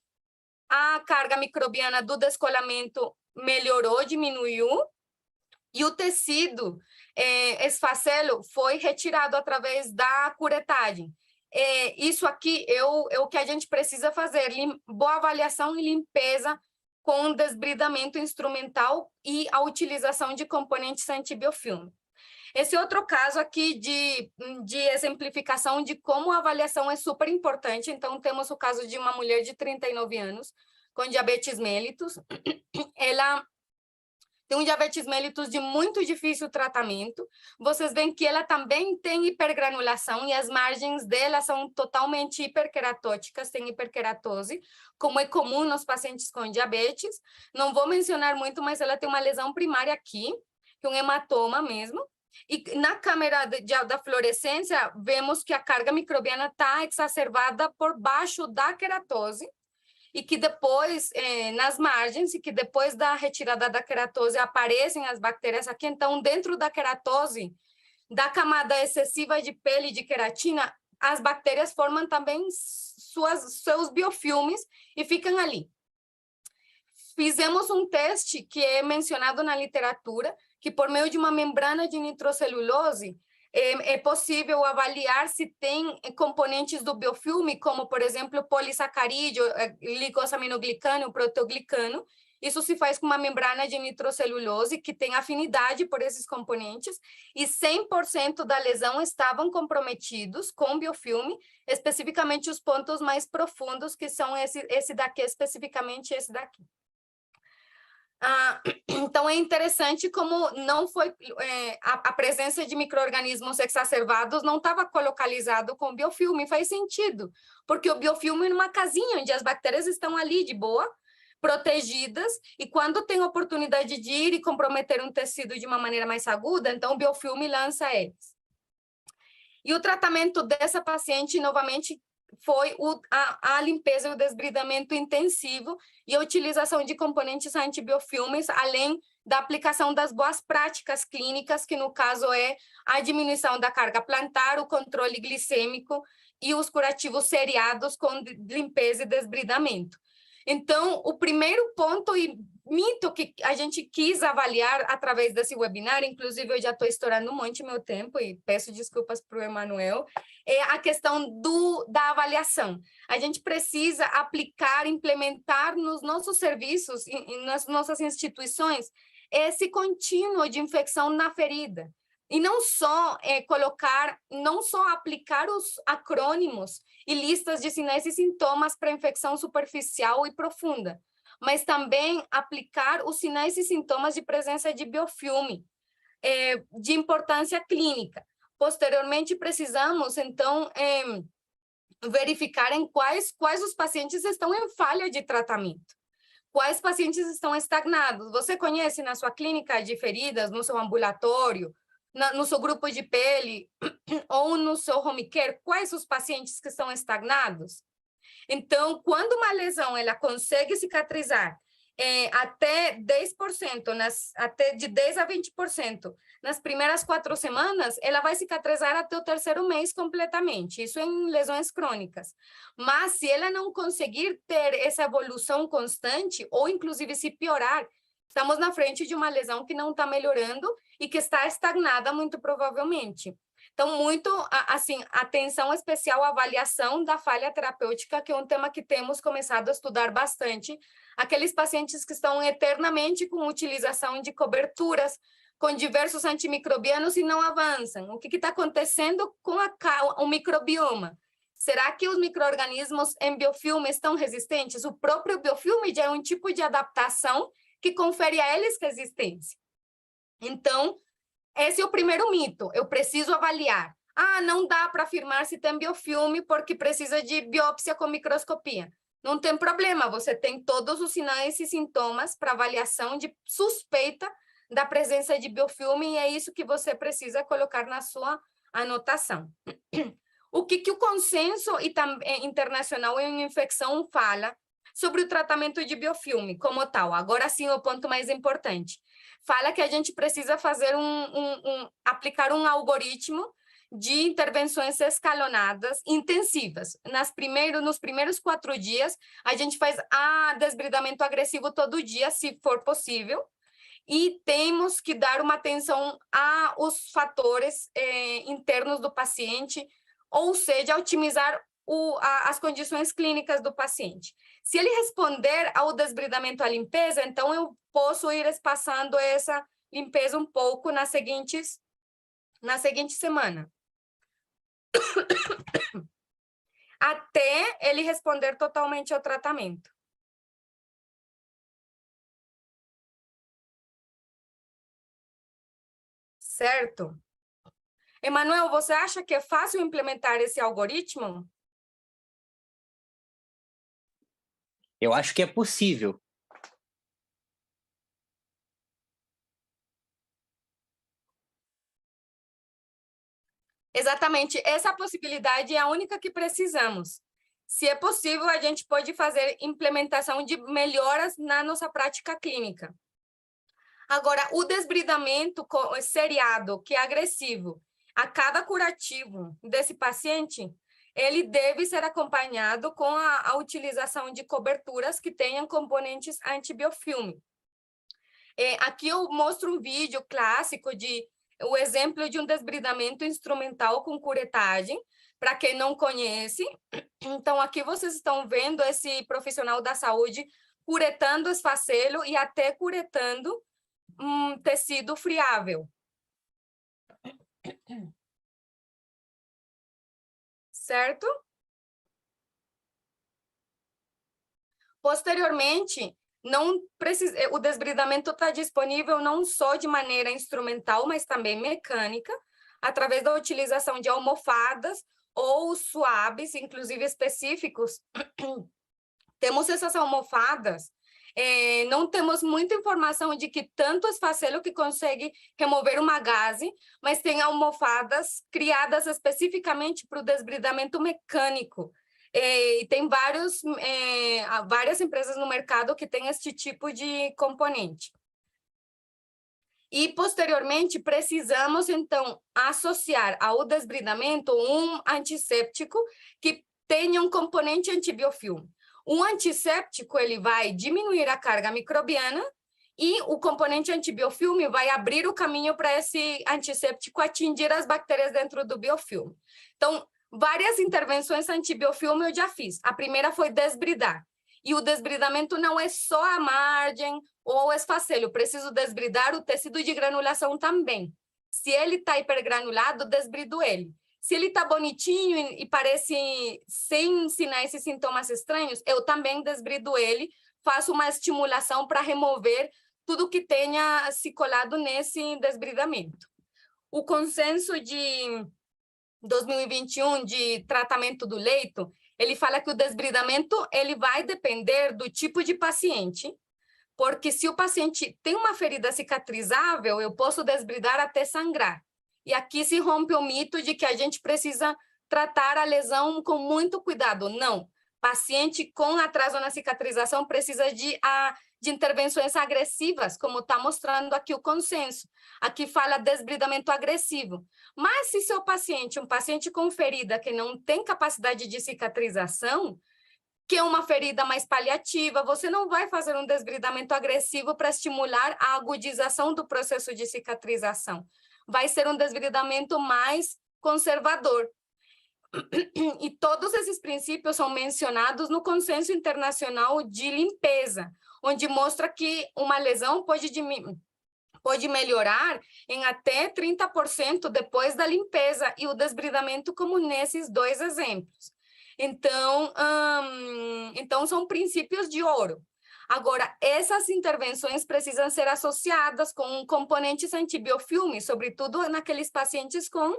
a carga microbiana do descolamento melhorou, diminuiu, e o tecido esfacelo foi retirado através da curetagem. Isso aqui é o que a gente precisa fazer, boa avaliação e limpeza com desbridamento instrumental e a utilização de componentes antibiofilme. Esse outro caso aqui de exemplificação de como a avaliação é super importante. Então, temos o caso de uma mulher de 39 anos com diabetes mellitus. Ela tem um diabetes mellitus de muito difícil tratamento. Vocês veem que ela também tem hipergranulação e as margens dela são totalmente hiperqueratóticas, tem hiperqueratose, como é comum nos pacientes com diabetes. Não vou mencionar muito, mas ela tem uma lesão primária aqui, que é um hematoma mesmo. E na câmera da fluorescência, vemos que a carga microbiana está exacerbada por baixo da queratose, e que depois, nas margens, e que depois da retirada da queratose aparecem as bactérias aqui. Então, dentro da queratose, da camada excessiva de pele de queratina, as bactérias formam também seus biofilmes e ficam ali. Fizemos um teste que é mencionado na literatura, que por meio de uma membrana de nitrocelulose, é possível avaliar se tem componentes do biofilme, como, por exemplo, polissacarídeo, glicosaminoglicano, proteoglicano. Isso se faz com uma membrana de nitrocelulose que tem afinidade por esses componentes, e 100% da lesão estavam comprometidos com biofilme, especificamente os pontos mais profundos, que são esse daqui, especificamente esse daqui. Então, é interessante como não foi a presença de micro-organismos exacerbados não estava colocalizado com o biofilme. Faz sentido, porque o biofilme é uma casinha onde as bactérias estão ali de boa, protegidas, e quando tem oportunidade de ir e comprometer um tecido de uma maneira mais aguda, então o biofilme lança eles. E o tratamento dessa paciente, novamente, foi a limpeza e o desbridamento intensivo e a utilização de componentes antibiofilmes, além da aplicação das boas práticas clínicas, que no caso é a diminuição da carga plantar, o controle glicêmico e os curativos seriados com limpeza e desbridamento. Então, o primeiro ponto e mito que a gente quis avaliar através desse webinar, inclusive eu já estou estourando um monte meu tempo e peço desculpas para o Emanuel, é a questão da avaliação. A gente precisa aplicar, implementar nos nossos serviços e nas nossas instituições esse contínuo de infecção na ferida. E não só aplicar os acrônimos e listas de sinais e sintomas para infecção superficial e profunda, mas também aplicar os sinais e sintomas de presença de biofilme, de importância clínica. Posteriormente, precisamos, então, verificar em quais os pacientes estão em falha de tratamento. Quais pacientes estão estagnados? Você conhece na sua clínica de feridas, no seu ambulatório, no seu grupo de pele ou no seu home care, quais os pacientes que estão estagnados? Então, quando uma lesão ela consegue cicatrizar até 10%, até de 10% a 20%, nas primeiras 4 semanas, ela vai cicatrizar até o 3º mês completamente, isso em lesões crônicas. Mas se ela não conseguir ter essa evolução constante, ou inclusive se piorar, estamos na frente de uma lesão que não está melhorando e que está estagnada, muito provavelmente. Então, atenção especial à avaliação da falha terapêutica, que é um tema que temos começado a estudar bastante. Aqueles pacientes que estão eternamente com utilização de coberturas, com diversos antimicrobianos e não avançam. O que está acontecendo com o microbioma? Será que os micro-organismos em biofilme estão resistentes? O próprio biofilme já é um tipo de adaptação que confere a eles resistência. Então, esse é o primeiro mito. Eu preciso avaliar. Não dá para afirmar se tem biofilme porque precisa de biópsia com microscopia. Não tem problema, você tem todos os sinais e sintomas para avaliação de suspeita da presença de biofilme e é isso que você precisa colocar na sua anotação. O que o consenso internacional em infecção fala sobre o tratamento de biofilme como tal? Agora sim, o ponto mais importante. Fala que a gente precisa fazer aplicar um algoritmo de intervenções escalonadas, intensivas. Nos primeiros 4 dias, a gente faz desbridamento agressivo todo dia, se for possível, e temos que dar uma atenção aos fatores internos do paciente, ou seja, otimizar as condições clínicas do paciente. Se ele responder ao desbridamento à limpeza, então eu posso ir espaçando essa limpeza um pouco na seguinte semana. Até ele responder totalmente ao tratamento. Certo? Emanuel, você acha que é fácil implementar esse algoritmo? Eu acho que é possível. Exatamente, essa possibilidade é a única que precisamos. Se é possível, a gente pode fazer implementação de melhoras na nossa prática clínica. Agora, o desbridamento seriado, que é agressivo, a cada curativo desse paciente, ele deve ser acompanhado com a utilização de coberturas que tenham componentes antibiofilme. Aqui eu mostro um vídeo clássico o exemplo de um desbridamento instrumental com curetagem, para quem não conhece. Então, aqui vocês estão vendo esse profissional da saúde curetando esfacelo e até curetando um tecido friável. Certo? Posteriormente, o desbridamento está disponível não só de maneira instrumental, mas também mecânica, através da utilização de almofadas ou suaves, inclusive específicos. Temos essas almofadas Não temos muita informação de que tanto esfacelo que consegue remover uma gaze, mas tem almofadas criadas especificamente para o desbridamento mecânico. E tem várias empresas no mercado que têm este tipo de componente. E, posteriormente, precisamos, então, associar ao desbridamento um antisséptico que tenha um componente antibiofilme. Um antisséptico, ele vai diminuir a carga microbiana e o componente antibiofilme vai abrir o caminho para esse antisséptico atingir as bactérias dentro do biofilme. Então, várias intervenções antibiofilme eu já fiz. A primeira foi desbridar. E o desbridamento não é só a margem ou o esfacelo, eu preciso desbridar o tecido de granulação também. Se ele está hipergranulado, desbrido ele. Se ele está bonitinho e parece sem sinais e sintomas estranhos, eu também desbrido ele, faço uma estimulação para remover tudo que tenha se colado nesse desbridamento. O consenso de 2021 de tratamento do leito, ele fala que o desbridamento ele vai depender do tipo de paciente, porque se o paciente tem uma ferida cicatrizável, eu posso desbridar até sangrar. E aqui se rompe o mito de que a gente precisa tratar a lesão com muito cuidado. Não, paciente com atraso na cicatrização precisa de intervenções agressivas, como está mostrando aqui o consenso. Aqui fala desbridamento agressivo. Mas se seu paciente, um paciente com ferida que não tem capacidade de cicatrização, que é uma ferida mais paliativa, você não vai fazer um desbridamento agressivo para estimular a agudização do processo de cicatrização. Vai ser um desbridamento mais conservador. E todos esses princípios são mencionados no Consenso Internacional de Limpeza, onde mostra que uma lesão pode melhorar em até 30% depois da limpeza e o desbridamento, como nesses dois exemplos. Então, são princípios de ouro. Agora, essas intervenções precisam ser associadas com componentes antibiofilme, sobretudo naqueles pacientes com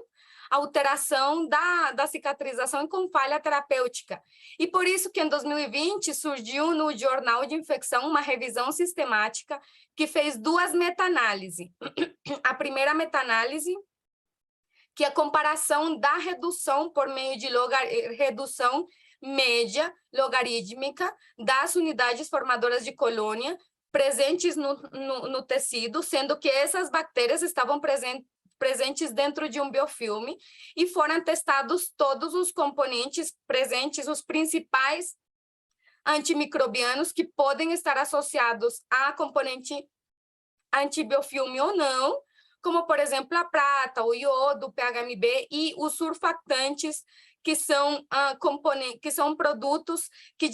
alteração da cicatrização e com falha terapêutica. E por isso que em 2020 surgiu no Jornal de Infecção uma revisão sistemática que fez 2 meta-análises. A primeira meta-análise, que é a comparação da redução por meio de redução média logarítmica das unidades formadoras de colônia presentes no tecido, sendo que essas bactérias estavam presentes dentro de um biofilme e foram testados todos os componentes presentes, os principais antimicrobianos que podem estar associados a componente antibiofilme ou não, como, por exemplo, a prata, o iodo, o PHMB e os surfactantes, que são produtos que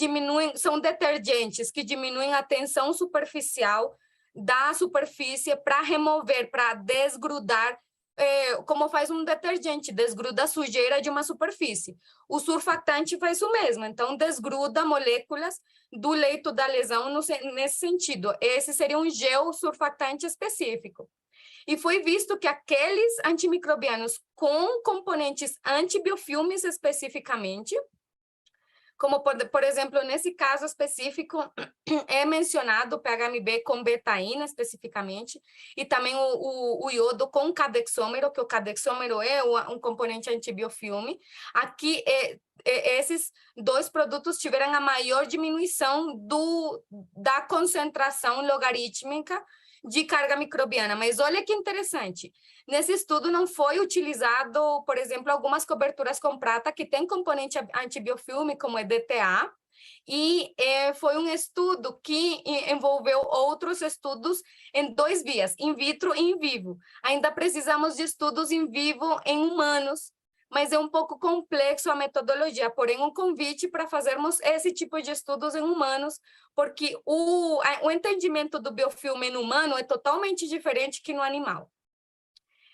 são detergentes, que diminuem a tensão superficial da superfície para remover, para desgrudar, como faz um detergente, desgruda a sujeira de uma superfície. O surfactante faz o mesmo, então desgruda moléculas do leito da lesão nesse sentido. Esse seria um geosurfactante específico. E foi visto que aqueles antimicrobianos com componentes antibiofilmes especificamente, como, por exemplo, nesse caso específico, é mencionado o PHMB com betaína especificamente, e também o iodo com cadexômero, que o cadexômero é um componente antibiofilme. Aqui, esses 2 produtos tiveram a maior diminuição da concentração logarítmica de carga microbiana. Mas olha que interessante, nesse estudo não foi utilizado, por exemplo, algumas coberturas com prata que tem componente antibiofilme, como EDTA, e foi um estudo que envolveu outros estudos em 2 vias, in vitro e in vivo. Ainda precisamos de estudos in vivo em humanos, mas é um pouco complexo a metodologia, porém um convite para fazermos esse tipo de estudos em humanos, porque o entendimento do biofilme no humano é totalmente diferente que no animal.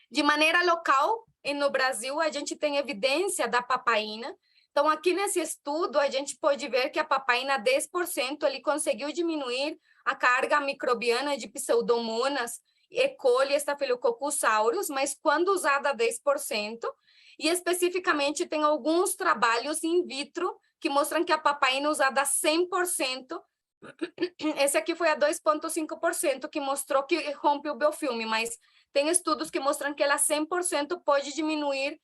De maneira local, no Brasil, a gente tem evidência da papaína. Então, aqui nesse estudo, a gente pode ver que a papaína, 10%, ele conseguiu diminuir a carga microbiana de pseudomonas, E. coli e Staphylococcus aureus, mas quando usada 10%, e especificamente tem alguns trabalhos in vitro que mostram que a papaína usada 100% Esse aqui foi a 2,5% que mostrou que rompe o biofilme, mas tem estudos que mostram que ela 100% pode diminuir,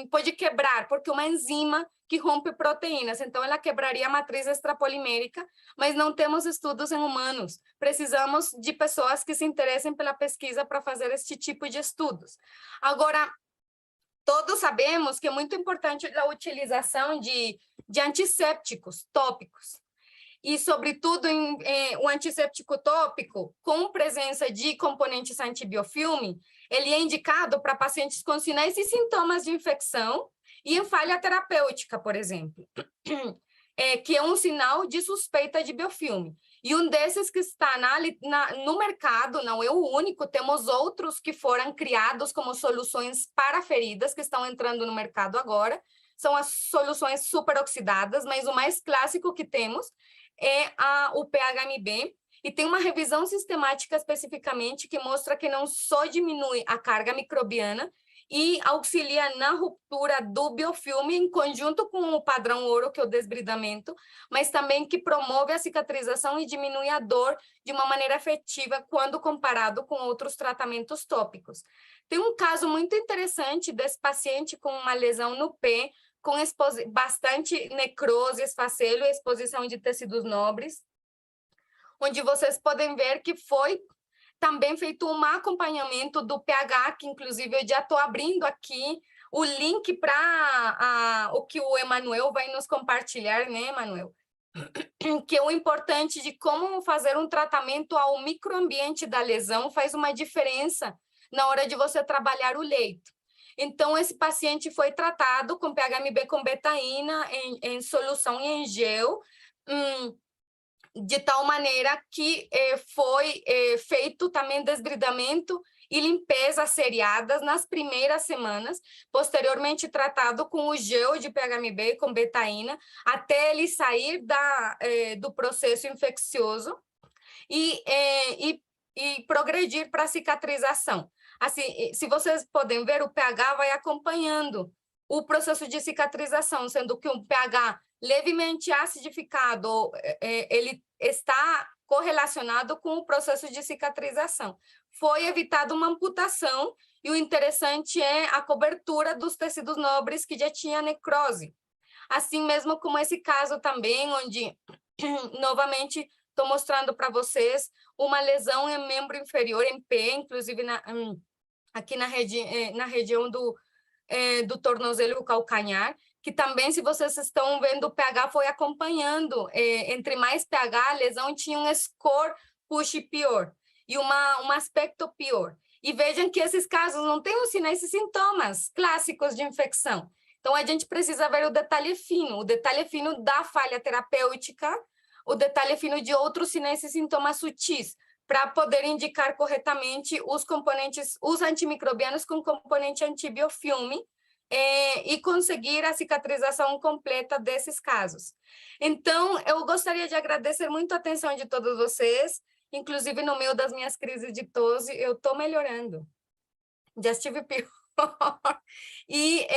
pode quebrar, porque uma enzima que rompe proteínas, então ela quebraria a matriz extrapolimérica, mas não temos estudos em humanos. Precisamos de pessoas que se interessem pela pesquisa para fazer este tipo de estudos. Agora, todos sabemos que é muito importante a utilização de antissépticos tópicos. E, sobretudo, o antisséptico tópico, com presença de componentes antibiofilme, ele é indicado para pacientes com sinais e sintomas de infecção e em falha terapêutica, por exemplo, que é um sinal de suspeita de biofilme. E um desses que está no mercado, não é o único, temos outros que foram criados como soluções para feridas, que estão entrando no mercado agora, são as soluções superoxidadas, mas o mais clássico que temos é o PHMB, e tem uma revisão sistemática especificamente que mostra que não só diminui a carga microbiana e auxilia na ruptura do biofilme em conjunto com o padrão ouro, que é o desbridamento, mas também que promove a cicatrização e diminui a dor de uma maneira efetiva quando comparado com outros tratamentos tópicos. Tem um caso muito interessante desse paciente com uma lesão no pé, com bastante necrose, esfacelo e exposição de tecidos nobres, onde vocês podem ver que foi também feito um acompanhamento do pH, que inclusive eu já estou abrindo aqui o link para o que o Emanuel vai nos compartilhar, né, Emanuel? Que é o importante de como fazer um tratamento ao microambiente da lesão faz uma diferença na hora de você trabalhar o leito. Então, esse paciente foi tratado com PHMB com betaína em solução e em gel, de tal maneira que foi feito também desbridamento e limpeza seriadas nas primeiras semanas, posteriormente tratado com o gel de PHMB com betaína, até ele sair do processo infeccioso e progredir para a cicatrização. Assim, se vocês podem ver, o pH vai acompanhando o processo de cicatrização, sendo que um pH levemente acidificado, ele está correlacionado com o processo de cicatrização. Foi evitada uma amputação e o interessante é a cobertura dos tecidos nobres que já tinha necrose. Assim mesmo como esse caso também, onde, novamente, estou mostrando para vocês uma lesão em membro inferior, em pé, inclusive aqui na região do tornozelo calcanhar, que também, se vocês estão vendo, o pH foi acompanhando, entre mais pH, a lesão tinha um score push pior, e um aspecto pior. E vejam que esses casos não têm os sinais e sintomas clássicos de infecção. Então, a gente precisa ver o detalhe fino da falha terapêutica, o detalhe fino de outros sinais e sintomas sutis, para poder indicar corretamente os componentes, os antimicrobianos com componente antibiofilme, e conseguir a cicatrização completa desses casos. Então, eu gostaria de agradecer muito a atenção de todos vocês, inclusive no meio das minhas crises de tosse, eu estou melhorando. Já estive pior. E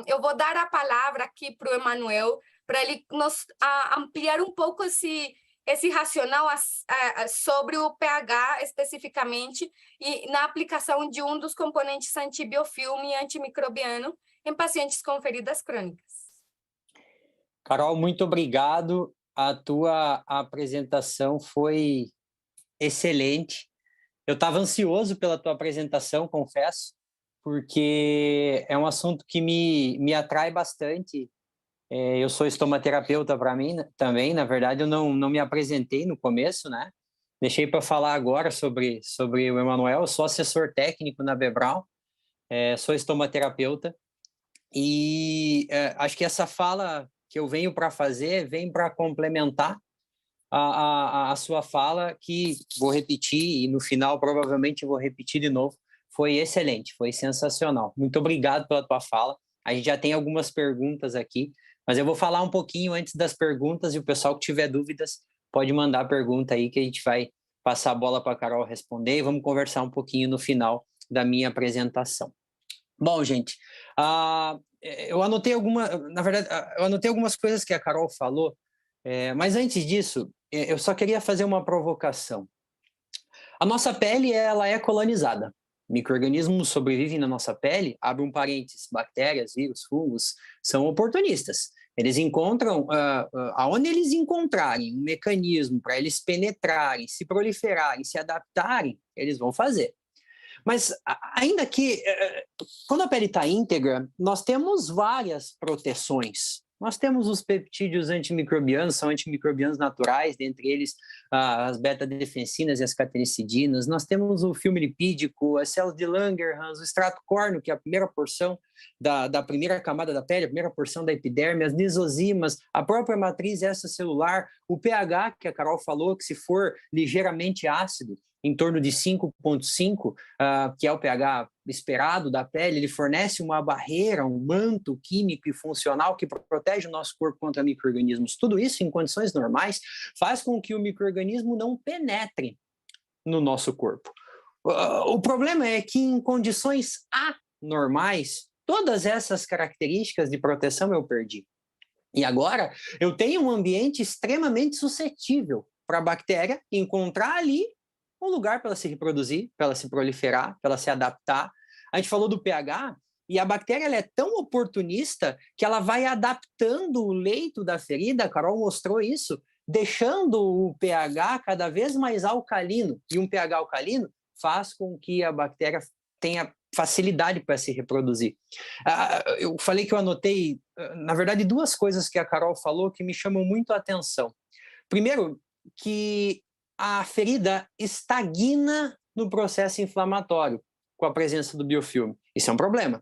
eu vou dar a palavra aqui para o Emanuel, para ele nos ampliar um pouco esse racional sobre o pH especificamente e na aplicação de um dos componentes antibiofilme e antimicrobiano em pacientes com feridas crônicas. Carol, muito obrigado. A tua apresentação foi excelente. Eu estava ansioso pela tua apresentação, confesso, porque é um assunto que me atrai bastante. Eu sou estomaterapeuta para mim também, na verdade eu não me apresentei no começo, né? Deixei para falar agora sobre o Emanuel. Eu sou assessor técnico na Bebral, sou estomaterapeuta e acho que essa fala que eu venho para fazer vem para complementar a sua fala, que vou repetir e no final provavelmente vou repetir de novo. Foi excelente, foi sensacional. Muito obrigado pela tua fala. A gente já tem algumas perguntas aqui, mas eu vou falar um pouquinho antes das perguntas e o pessoal que tiver dúvidas pode mandar a pergunta aí que a gente vai passar a bola para a Carol responder e vamos conversar um pouquinho no final da minha apresentação. Bom, gente, eu anotei algumas coisas que a Carol falou Mas antes disso, eu só queria fazer uma provocação. A nossa pele, ela é colonizada. Micro-organismos sobrevivem na nossa pele, abre um parênteses, bactérias, vírus, fungos, são oportunistas. Eles encontram, aonde eles encontrarem um mecanismo para eles penetrarem, se proliferarem, se adaptarem, eles vão fazer. Mas, ainda que, quando a pele está íntegra, nós temos várias proteções. Nós temos os peptídeos antimicrobianos, são antimicrobianos naturais, dentre eles as beta-defensinas e as catenicidinas. Nós temos o filme lipídico, as células de Langerhans, o extrato córneo, que é a primeira porção da primeira camada da pele, a primeira porção da epiderme, as lisozimas, a própria matriz extracelular, o pH, que a Carol falou, que se for ligeiramente ácido, em torno de 5,5, que é o pH esperado da pele, ele fornece uma barreira, um manto químico e funcional que protege o nosso corpo contra micro-organismos. Tudo isso, em condições normais, faz com que o micro-organismo não penetre no nosso corpo. O problema é que, em condições anormais, todas essas características de proteção eu perdi. E agora, eu tenho um ambiente extremamente suscetível para a bactéria encontrar ali um lugar para ela se reproduzir, para ela se proliferar, para ela se adaptar. A gente falou do pH, e a bactéria ela é tão oportunista que ela vai adaptando o leito da ferida, a Carol mostrou isso, deixando o pH cada vez mais alcalino. E um pH alcalino faz com que a bactéria tenha facilidade para se reproduzir. Eu falei que eu anotei, na verdade, duas coisas que a Carol falou que me chamam muito a atenção. Primeiro, que a ferida estagna no processo inflamatório com a presença do biofilme. Isso é um problema.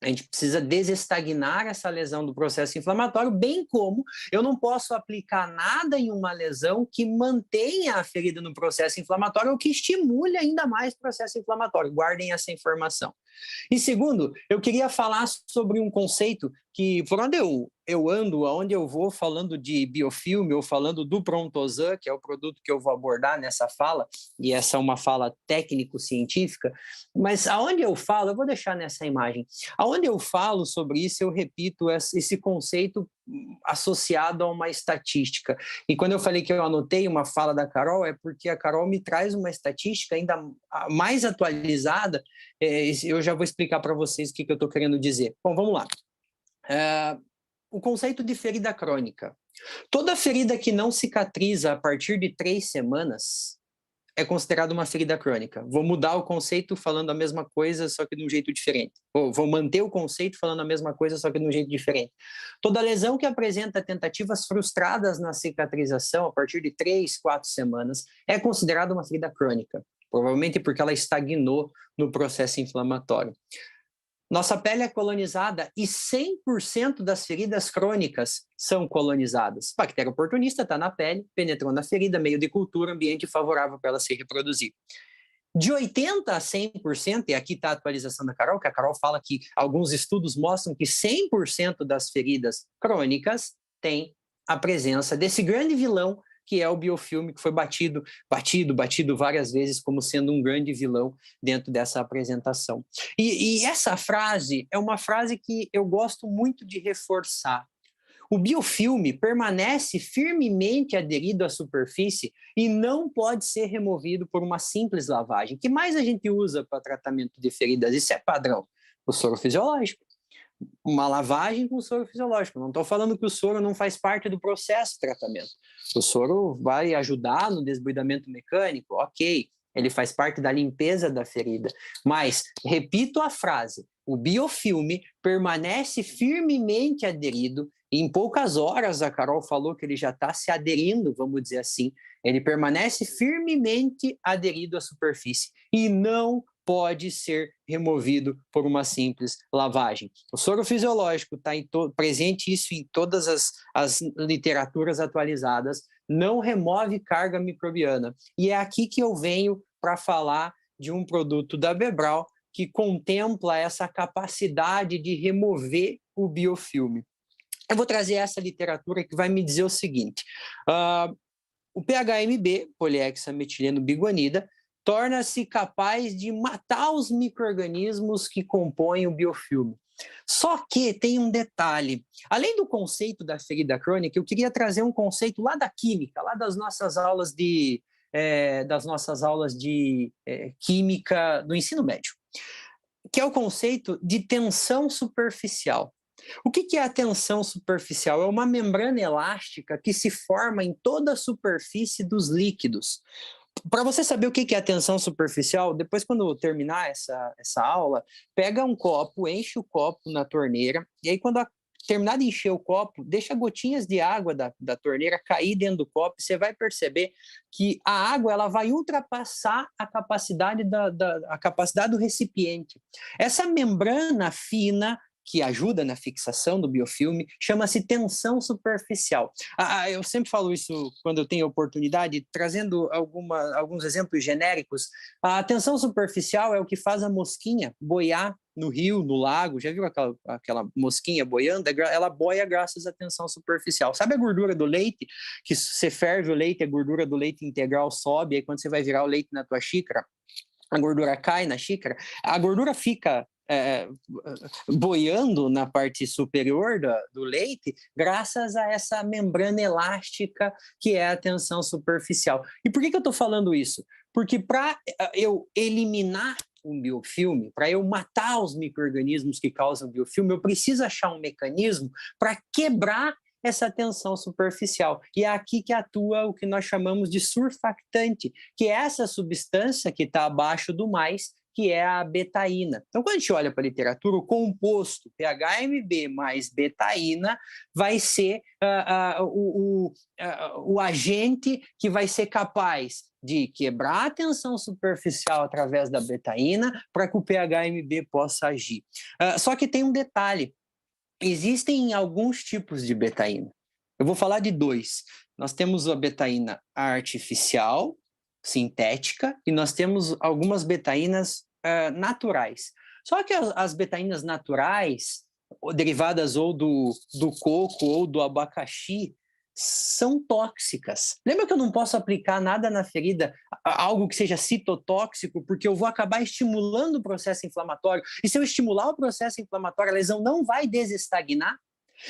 A gente precisa desestagnar essa lesão do processo inflamatório, bem como eu não posso aplicar nada em uma lesão que mantenha a ferida no processo inflamatório ou que estimule ainda mais o processo inflamatório. Guardem essa informação. E segundo, eu queria falar sobre um conceito que, por onde eu ando, aonde eu vou falando de biofilme ou falando do Prontosan, que é o produto que eu vou abordar nessa fala, e essa é uma fala técnico-científica, mas aonde eu falo, eu vou deixar nessa imagem, aonde eu falo sobre isso, eu repito esse conceito associado a uma estatística. E quando eu falei que eu anotei uma fala da Carol, é porque a Carol me traz uma estatística ainda mais atualizada. Eu já vou explicar para vocês o que eu estou querendo dizer. Bom, vamos lá. O conceito de ferida crônica. Toda ferida que não cicatriza a partir de 3 semanas é considerada uma ferida crônica. Vou mudar o conceito falando a mesma coisa, só que de um jeito diferente. Ou vou manter o conceito falando a mesma coisa, só que de um jeito diferente. Toda lesão que apresenta tentativas frustradas na cicatrização a partir de 3, 4 semanas é considerada uma ferida crônica. Provavelmente porque ela estagnou no processo inflamatório. Nossa pele é colonizada e 100% das feridas crônicas são colonizadas. Bactéria oportunista está na pele, penetrou na ferida, meio de cultura, ambiente favorável para ela se reproduzir. De 80% a 100%, e aqui está a atualização da Carol, que a Carol fala que alguns estudos mostram que 100% das feridas crônicas têm a presença desse grande vilão que é o biofilme, que foi batido várias vezes como sendo um grande vilão dentro dessa apresentação. E essa frase é uma frase que eu gosto muito de reforçar. O biofilme permanece firmemente aderido à superfície e não pode ser removido por uma simples lavagem. O que mais a gente usa para tratamento de feridas? Isso é padrão. O soro fisiológico. Uma lavagem com soro fisiológico. Não estou falando que o soro não faz parte do processo de tratamento. O soro vai ajudar no desbridamento mecânico, ok, ele faz parte da limpeza da ferida. Mas, repito a frase, o biofilme permanece firmemente aderido, e em poucas horas a Carol falou que ele já está se aderindo, vamos dizer assim, ele permanece firmemente aderido à superfície e não pode ser removido por uma simples lavagem. O soro fisiológico está presente isso em todas as literaturas atualizadas, não remove carga microbiana. E é aqui que eu venho para falar de um produto da Bebral que contempla essa capacidade de remover o biofilme. Eu vou trazer essa literatura que vai me dizer o seguinte, o PHMB, polihexametileno biguanida, torna-se capaz de matar os micro-organismos que compõem o biofilme. Só que tem um detalhe. Além do conceito da ferida crônica, eu queria trazer um conceito lá da química, lá das nossas aulas de, química do ensino médio, que é o conceito de tensão superficial. O que é a tensão superficial? É uma membrana elástica que se forma em toda a superfície dos líquidos. Para você saber o que é a tensão superficial, depois, quando terminar essa aula, pega um copo, enche o copo na torneira, e aí, quando terminar de encher o copo, deixa gotinhas de água da torneira cair dentro do copo, e você vai perceber que a água ela vai ultrapassar a capacidade do recipiente. Essa membrana fina que ajuda na fixação do biofilme, chama-se tensão superficial. Eu sempre falo isso quando eu tenho oportunidade, trazendo alguns exemplos genéricos. A tensão superficial é o que faz a mosquinha boiar no rio, no lago. Já viu aquela mosquinha boiando? Ela boia graças à tensão superficial. Sabe a gordura do leite? Que você ferve o leite, a gordura do leite integral sobe, aí quando você vai virar o leite na tua xícara, a gordura cai na xícara, a gordura fica boiando na parte superior do leite, graças a essa membrana elástica que é a tensão superficial. E por que eu estou falando isso? Porque para eu eliminar um biofilme, para eu matar os micro-organismos que causam biofilme, eu preciso achar um mecanismo para quebrar essa tensão superficial. E é aqui que atua o que nós chamamos de surfactante, que é essa substância que está abaixo do mais, que é a betaína. Então, quando a gente olha para a literatura, o composto PHMB mais betaína vai ser o agente que vai ser capaz de quebrar a tensão superficial através da betaína para que o PHMB possa agir. Só que tem um detalhe. Existem alguns tipos de betaína. Eu vou falar de dois. Nós temos a betaína artificial, sintética, e nós temos algumas betaínas naturais. Só que as betaínas naturais, derivadas ou do coco ou do abacaxi, são tóxicas. Lembra que eu não posso aplicar nada na ferida, algo que seja citotóxico, porque eu vou acabar estimulando o processo inflamatório. E se eu estimular o processo inflamatório, a lesão não vai desestagnar?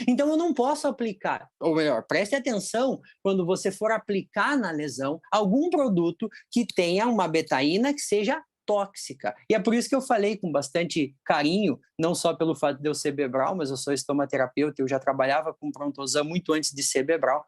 Então, eu não posso aplicar, ou melhor, preste atenção quando você for aplicar na lesão algum produto que tenha uma betaína que seja tóxica. E é por isso que eu falei com bastante carinho, não só pelo fato de eu ser Bebral, mas eu sou estomaterapeuta, eu já trabalhava com Prontosan muito antes de ser Bebral,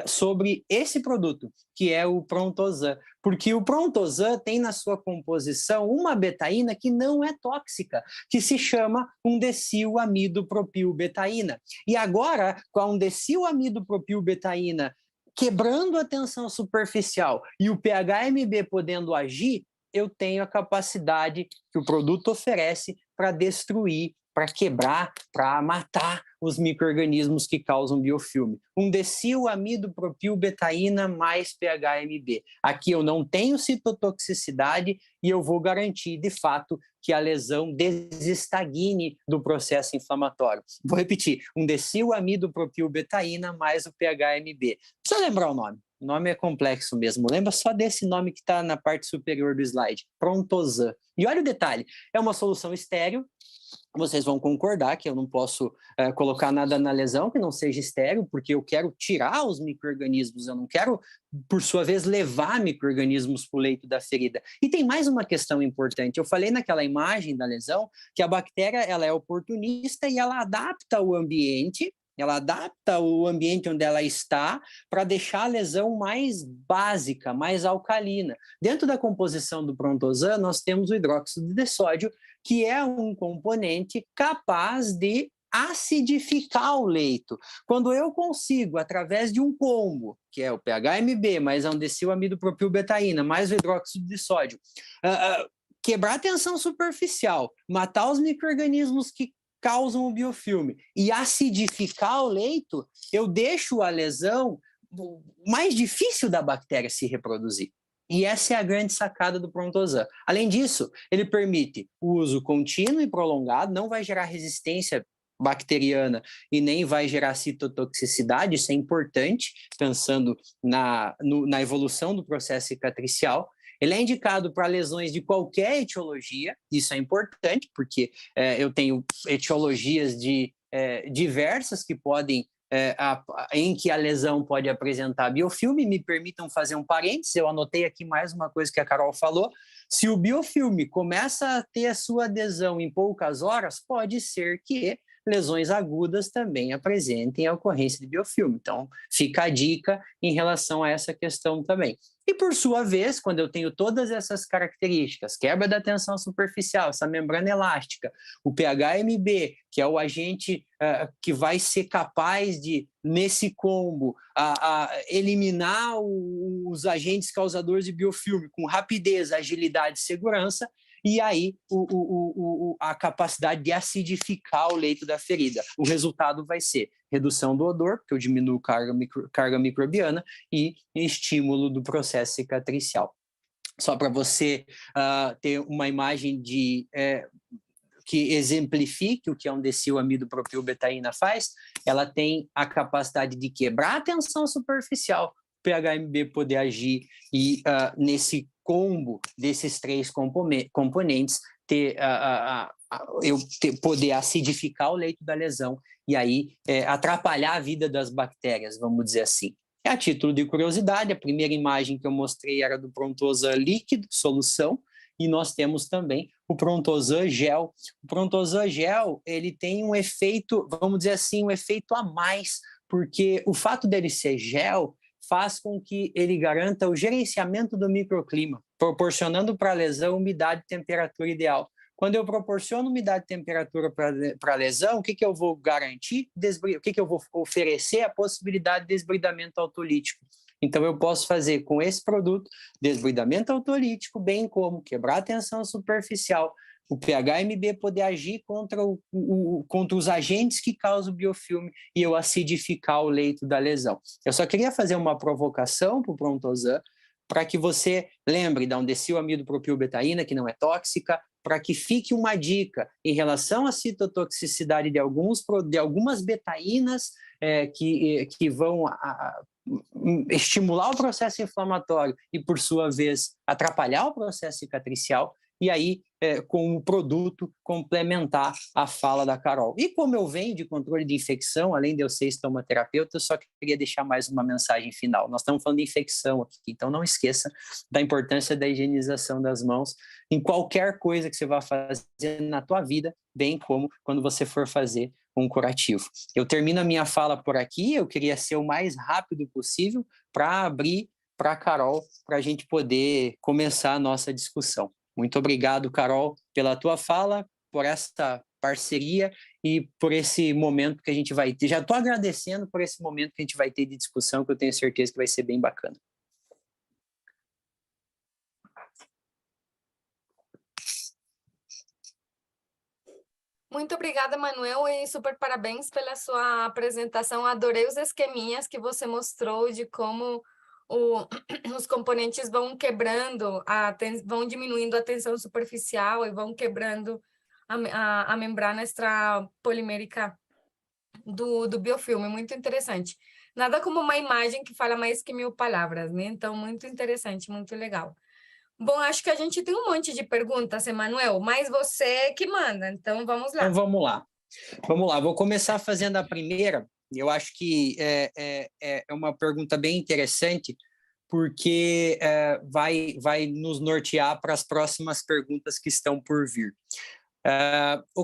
sobre esse produto, que é o Prontosan. Porque o Prontosan tem na sua composição uma betaína que não é tóxica, que se chama undecilamido-propilbetaína. E agora, com a undecilamido-propilbetaína quebrando a tensão superficial e o PHMB podendo agir, eu tenho a capacidade que o produto oferece para destruir, para quebrar, para matar os micro-organismos que causam biofilme. Undecilamido-propilbetaína mais PHMB. Aqui eu não tenho citotoxicidade e eu vou garantir, de fato, que a lesão desestagne do processo inflamatório. Vou repetir, undecilamido-propilbetaína mais o PHMB. Precisa lembrar o nome. O nome é complexo mesmo. Lembra só desse nome que está na parte superior do slide, Prontosan. E olha o detalhe, é uma solução estéril. Vocês vão concordar que eu não posso colocar nada na lesão que não seja estéril, porque eu quero tirar os micro-organismos, eu não quero, por sua vez, levar micro-organismos para o leito da ferida. E tem mais uma questão importante. Eu falei naquela imagem da lesão que a bactéria ela é oportunista e ela adapta o ambiente. Ela adapta o ambiente onde ela está para deixar a lesão mais básica, mais alcalina. Dentro da composição do Prontosan, nós temos o hidróxido de sódio, que é um componente capaz de acidificar o leito. Quando eu consigo, através de um combo, que é o PHMB, mais a undecilamido-propilbetaína, mais o hidróxido de sódio, quebrar a tensão superficial, matar os micro-organismos que causam o biofilme e acidificar o leito, eu deixo a lesão mais difícil da bactéria se reproduzir. E essa é a grande sacada do Prontosan. Além disso, ele permite o uso contínuo e prolongado, não vai gerar resistência bacteriana e nem vai gerar citotoxicidade, isso é importante, pensando na evolução do processo cicatricial. Ele é indicado para lesões de qualquer etiologia, isso é importante, porque eu tenho etiologias diversas que podem em que a lesão pode apresentar biofilme. Me permitam fazer um parênteses, eu anotei aqui mais uma coisa que a Carol falou. Se o biofilme começa a ter a sua adesão em poucas horas, pode ser que lesões agudas também apresentem a ocorrência de biofilme. Então, fica a dica em relação a essa questão também. E, por sua vez, quando eu tenho todas essas características, quebra da tensão superficial, essa membrana elástica, o pHMB, que é o agente que vai ser capaz de, nesse combo, eliminar os agentes causadores de biofilme com rapidez, agilidade e segurança, e aí a capacidade de acidificar o leito da ferida. O resultado vai ser redução do odor, porque eu diminuo carga microbiana, e estímulo do processo cicatricial. Só para você ter uma imagem que exemplifique o que a undecilamido-propilbetaína faz, ela tem a capacidade de quebrar a tensão superficial, o pHMB poder agir e nesse combo desses 3 componentes poder acidificar o leito da lesão e aí atrapalhar a vida das bactérias, vamos dizer assim. A título de curiosidade, a primeira imagem que eu mostrei era do Prontosan líquido, solução, e nós temos também o Prontosan gel. O Prontosan gel, ele tem um efeito, vamos dizer assim, um efeito a mais, porque o fato dele ser gel faz com que ele garanta o gerenciamento do microclima, proporcionando para a lesão umidade e temperatura ideal. Quando eu proporciono umidade e temperatura para a lesão, o que eu vou garantir? O que eu vou oferecer? A possibilidade de desbridamento autolítico. Então, eu posso fazer com esse produto desbridamento autolítico, bem como quebrar a tensão superficial, o pHMB poder agir contra os agentes que causam biofilme e eu acidificar o leito da lesão. Eu só queria fazer uma provocação para o Prontosan, para que você lembre da undecilamido-propilbetaína, que não é tóxica, para que fique uma dica em relação à citotoxicidade de algumas betaínas que vão estimular o processo inflamatório e, por sua vez, atrapalhar o processo cicatricial, e aí, com o produto, complementar a fala da Carol. E como eu venho de controle de infecção, além de eu ser estomaterapeuta, eu só queria deixar mais uma mensagem final. Nós estamos falando de infecção aqui, então não esqueça da importância da higienização das mãos em qualquer coisa que você vá fazer na tua vida, bem como quando você for fazer um curativo. Eu termino a minha fala por aqui, eu queria ser o mais rápido possível para abrir para a Carol, para a gente poder começar a nossa discussão. Muito obrigado, Carol, pela tua fala, por essa parceria e por esse momento que a gente vai ter. Já estou agradecendo por esse momento que a gente vai ter de discussão, que eu tenho certeza que vai ser bem bacana. Muito obrigada, Manuel, e super parabéns pela sua apresentação. Adorei os esqueminhas que você mostrou de como os componentes vão quebrando, vão diminuindo a tensão superficial e vão quebrando a membrana extrapolimérica do biofilme. Muito interessante. Nada como uma imagem que fala mais que 1000 palavras, né? Então, muito interessante, muito legal. Bom, acho que a gente tem um monte de perguntas, Emanuel, mas você que manda, então vamos lá. Então, vamos lá. Vamos lá, vou começar fazendo a primeira. Eu acho que é uma pergunta bem interessante, porque vai nos nortear para as próximas perguntas que estão por vir.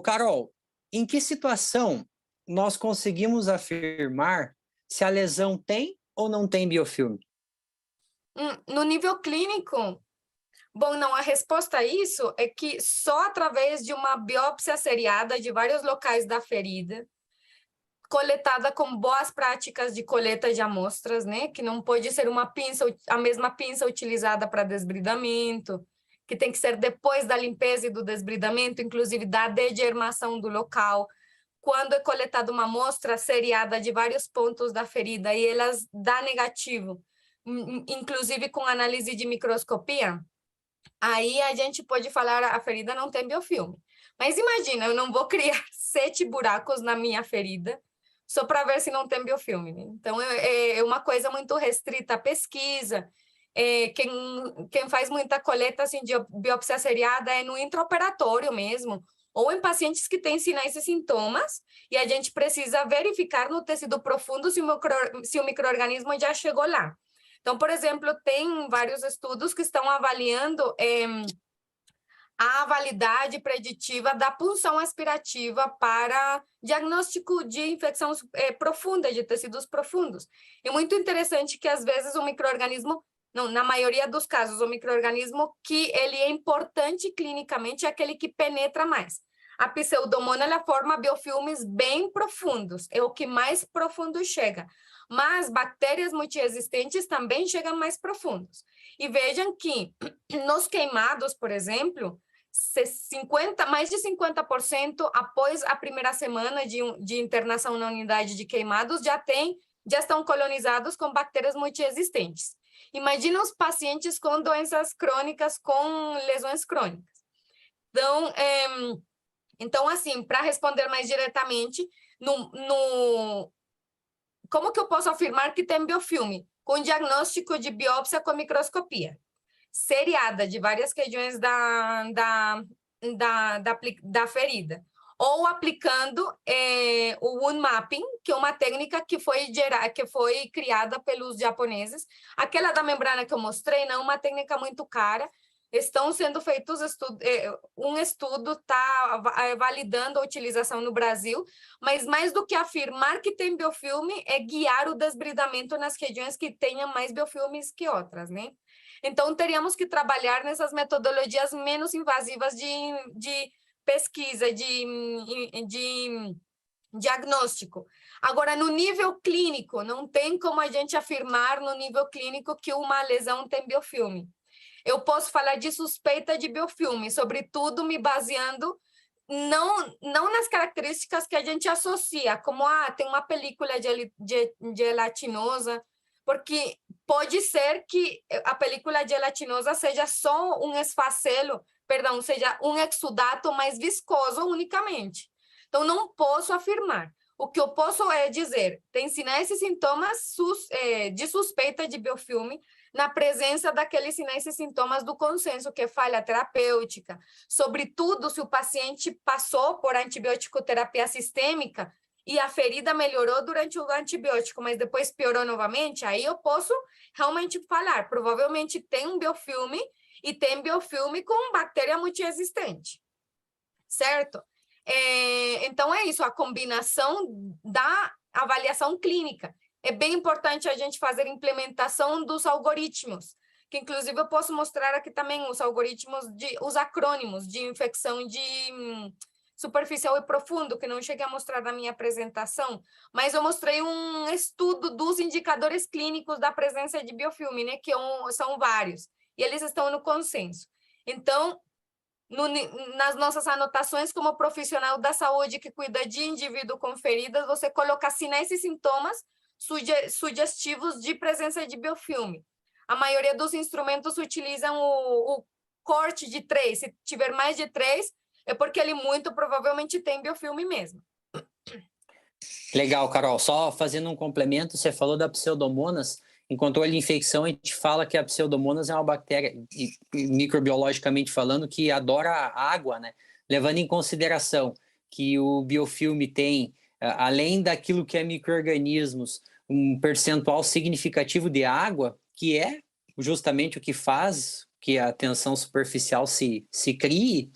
Carol, em que situação nós conseguimos afirmar se a lesão tem ou não tem biofilme? No nível clínico, bom, não, a resposta a isso é que só através de uma biópsia seriada de vários locais da ferida, coletada com boas práticas de coleta de amostras, né? Que não pode ser a mesma pinça utilizada para desbridamento, que tem que ser depois da limpeza e do desbridamento, inclusive da degermação do local. Quando é coletada uma amostra seriada de vários pontos da ferida e elas dá negativo, inclusive com análise de microscopia, aí a gente pode falar a ferida não tem biofilme. Mas imagina, eu não vou criar 7 buracos na minha ferida só para ver se não tem biofilme, né? Então, é uma coisa muito restrita à pesquisa quem faz muita coleta assim, de biópsia seriada é no intraoperatório mesmo, ou em pacientes que têm sinais e sintomas, e a gente precisa verificar no tecido profundo se o micro-organismo já chegou lá. Então, por exemplo, tem vários estudos que estão avaliando a validade preditiva da punção aspirativa para diagnóstico de infecção profunda, de tecidos profundos. É muito interessante que, às vezes, o micro-organismo, na maioria dos casos, o micro-organismo que ele é importante clinicamente é aquele que penetra mais. A pseudomonas, ela forma biofilmes bem profundos, é o que mais profundo chega. Mas bactérias multiresistentes também chegam mais profundos. E vejam que nos queimados, por exemplo, mais de 50% após a primeira semana de internação na unidade de queimados já estão colonizados com bactérias multiresistentes. Imagina os pacientes com doenças crônicas, com lesões crônicas. Então assim, para responder mais diretamente, como que eu posso afirmar que tem biofilme? Com diagnóstico de biópsia com microscopia seriada de várias regiões da ferida, ou aplicando o wound mapping, que é uma técnica que foi criada pelos japoneses. Aquela da membrana que eu mostrei não é uma técnica muito cara. Estão sendo feitos um estudo está validando a utilização no Brasil, mas mais do que afirmar que tem biofilme, é guiar o desbridamento nas regiões que tenham mais biofilmes que outras, né? Então, teríamos que trabalhar nessas metodologias menos invasivas de pesquisa, de diagnóstico. Agora, no nível clínico, não tem como a gente afirmar no nível clínico que uma lesão tem biofilme. Eu posso falar de suspeita de biofilme, sobretudo me baseando não nas características que a gente associa, como tem uma película de gelatinosa, porque pode ser que a película gelatinosa seja só um esfacelo, seja um exudato mais viscoso unicamente. Então, não posso afirmar. O que eu posso dizer, tem sinais e sintomas de suspeita de biofilme na presença daqueles sinais e sintomas do consenso, que é falha terapêutica, sobretudo se o paciente passou por antibiótico terapia sistêmica e a ferida melhorou durante o antibiótico, mas depois piorou novamente, aí eu posso realmente falar, provavelmente tem um biofilme e tem biofilme com bactéria multiresistente, certo? Então é isso, a combinação da avaliação clínica. É bem importante a gente fazer implementação dos algoritmos, que inclusive eu posso mostrar aqui também os algoritmos, os acrônimos de infecção de superficial e profundo, que não cheguei a mostrar na minha apresentação, mas eu mostrei um estudo dos indicadores clínicos da presença de biofilme, né, que são vários, e eles estão no consenso. Então, nas nossas anotações como profissional da saúde que cuida de indivíduo com feridas, você coloca sinais e sintomas sugestivos de presença de biofilme. A maioria dos instrumentos utilizam o corte de 3. Se tiver mais de 3, é porque ele muito provavelmente tem biofilme mesmo. Legal, Carol. Só fazendo um complemento, você falou da Pseudomonas. Em controle de infecção, a gente fala que a Pseudomonas é uma bactéria, microbiologicamente falando, que adora a água, né? Levando em consideração que o biofilme tem, além daquilo que é micro-organismos, um percentual significativo de água, que é justamente o que faz que a tensão superficial se crie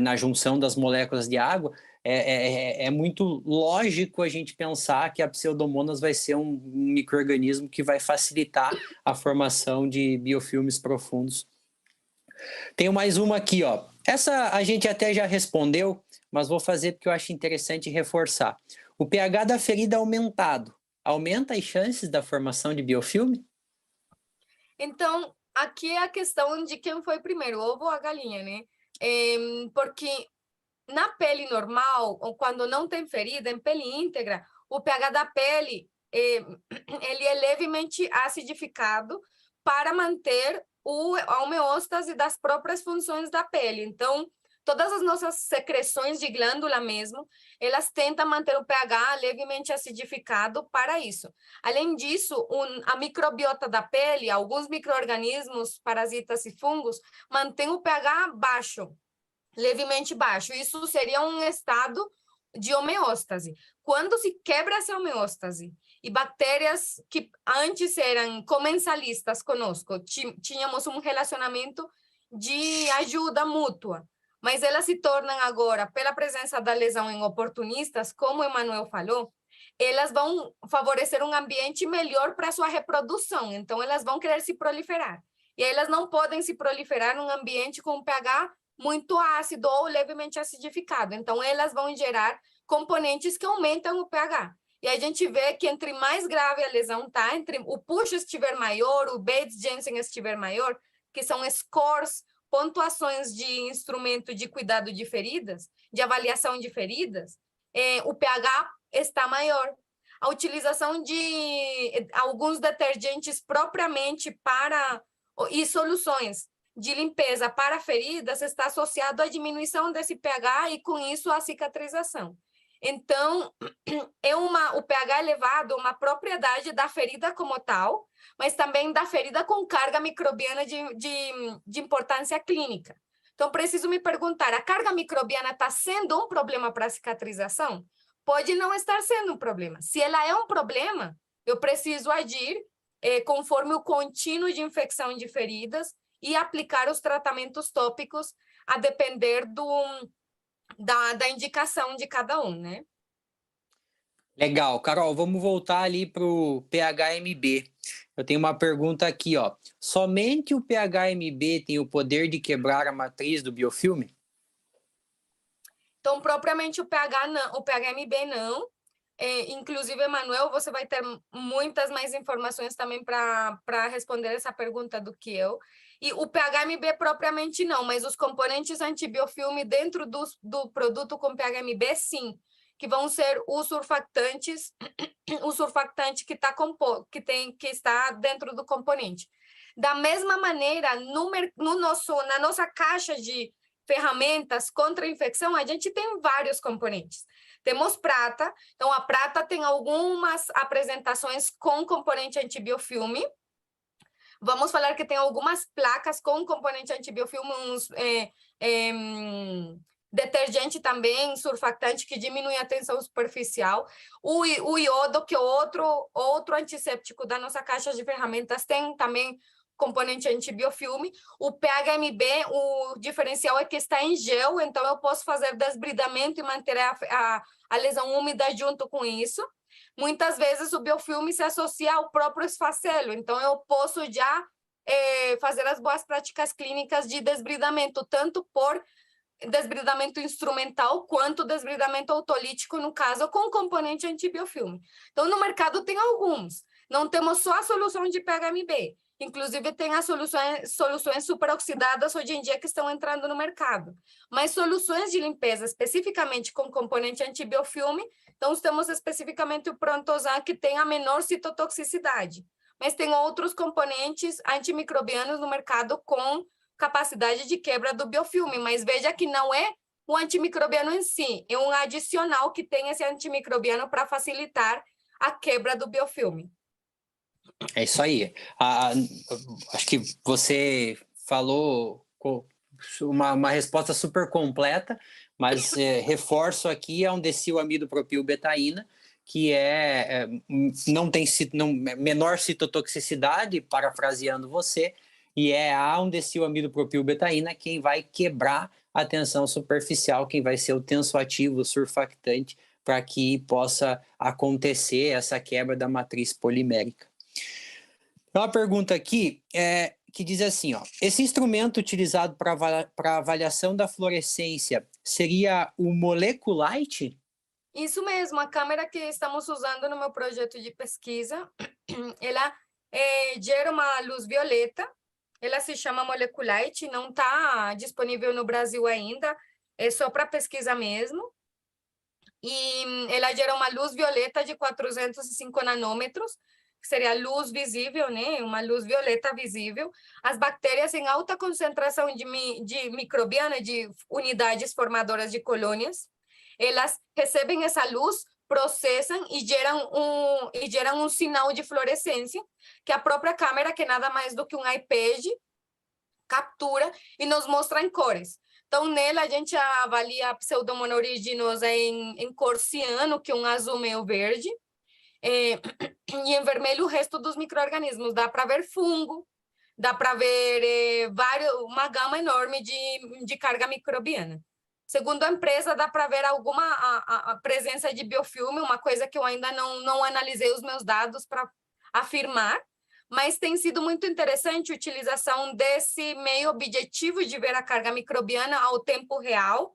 na junção das moléculas de água. É muito lógico a gente pensar que a Pseudomonas vai ser um micro-organismo que vai facilitar a formação de biofilmes profundos. Tenho mais uma aqui, ó. Essa a gente até já respondeu, mas vou fazer porque eu acho interessante reforçar. O pH da ferida aumentado aumenta as chances da formação de biofilme? Então, aqui é a questão de quem foi primeiro, o ovo ou a galinha, né? Porque na pele normal, ou quando não tem ferida, em pele íntegra, o pH da pele ele é levemente acidificado para manter a homeostase das próprias funções da pele. Então, todas as nossas secreções de glândula mesmo, elas tentam manter o pH levemente acidificado para isso. Além disso, a microbiota da pele, alguns micro-organismos, parasitas e fungos, mantêm o pH baixo, levemente baixo. Isso seria um estado de homeostase. Quando se quebra essa homeostase e bactérias que antes eram comensalistas conosco, tínhamos um relacionamento de ajuda mútua, mas elas se tornam agora, pela presença da lesão em oportunistas, como o Emanuel falou, elas vão favorecer um ambiente melhor para a sua reprodução, então elas vão querer se proliferar. E aí elas não podem se proliferar num ambiente com pH muito ácido ou levemente acidificado. Então, elas vão gerar componentes que aumentam o pH. E a gente vê que entre mais grave a lesão está, entre o PUSH estiver maior, o Bates-Jensen estiver maior, que são scores, pontuações de instrumento de cuidado de feridas, de avaliação de feridas, o pH está maior. A utilização de alguns detergentes propriamente para e soluções de limpeza para feridas está associado à diminuição desse pH e, com isso, à cicatrização. Então, o pH elevado é uma propriedade da ferida como tal, mas também da ferida com carga microbiana de importância clínica. Então, preciso me perguntar, a carga microbiana está sendo um problema para a cicatrização? Pode não estar sendo um problema. Se ela é um problema, eu preciso agir conforme o contínuo de infecção de feridas e aplicar os tratamentos tópicos a depender da indicação de cada um, né? Legal. Carol, vamos voltar ali para o PHMB. Eu tenho uma pergunta aqui, ó. Somente o PHMB tem o poder de quebrar a matriz do biofilme? Então, propriamente o PHMB não. Inclusive, Emanuel, você vai ter muitas mais informações também para responder essa pergunta do que eu. E o PHMB propriamente não, mas os componentes antibiofilme dentro do produto com PHMB, sim, que vão ser os surfactantes, o surfactante que está dentro do componente. Da mesma maneira, na nossa caixa de ferramentas contra a infecção, a gente tem vários componentes. Temos prata, então a prata tem algumas apresentações com componente antibiofilme. Vamos falar que tem algumas placas com componente antibiofilme, detergente também, surfactante que diminui a tensão superficial. O iodo, que é outro antisséptico da nossa caixa de ferramentas, tem também componente antibiofilme. O PHMB, o diferencial é que está em gel, então eu posso fazer desbridamento e manter a lesão úmida junto com isso. Muitas vezes o biofilme se associa ao próprio esfacelo, então eu posso já fazer as boas práticas clínicas de desbridamento, tanto por desbridamento instrumental quanto desbridamento autolítico, no caso, com componente antibiofilme. Então, no mercado tem alguns. Não temos só a solução de PHMB. Inclusive, tem as soluções superoxidadas hoje em dia que estão entrando no mercado. Mas soluções de limpeza, especificamente com componente antibiofilme, então temos especificamente o Prontosan, que tem a menor citotoxicidade. Mas tem outros componentes antimicrobianos no mercado com capacidade de quebra do biofilme. Mas veja que não é o antimicrobiano em si, é um adicional que tem esse antimicrobiano para facilitar a quebra do biofilme. É isso aí. Acho que você falou uma resposta super completa, mas reforço aqui a undecilamido-propilbetaína, que não tem menor citotoxicidade, parafraseando você, e é a undecilamido-propilbetaína quem vai quebrar a tensão superficial, quem vai ser o tensoativo, o surfactante, para que possa acontecer essa quebra da matriz polimérica. Uma pergunta aqui que diz assim, ó, esse instrumento utilizado para avaliação da fluorescência seria o Moleculite? Isso mesmo, a câmera que estamos usando no meu projeto de pesquisa, ela gera uma luz violeta, ela se chama Moleculite, não está disponível no Brasil ainda, é só para pesquisa mesmo, e ela gera uma luz violeta de 405 nanômetros, que seria a luz visível, né? Uma luz violeta visível. As bactérias em alta concentração de microbiana, de unidades formadoras de colônias, elas recebem essa luz, processam e geram um sinal de fluorescência, que a própria câmera, que é nada mais do que um iPad, captura e nos mostra em cores. Então, nela, a gente avalia a Pseudomonas aeruginosa em cor ciano, que é um azul meio verde, e em vermelho o resto dos micro-organismos. Dá para ver fungo, dá para ver uma gama enorme de carga microbiana. Segundo a empresa, dá para ver a presença de biofilme, uma coisa que eu ainda não analisei os meus dados para afirmar, mas tem sido muito interessante a utilização desse meio objetivo de ver a carga microbiana ao tempo real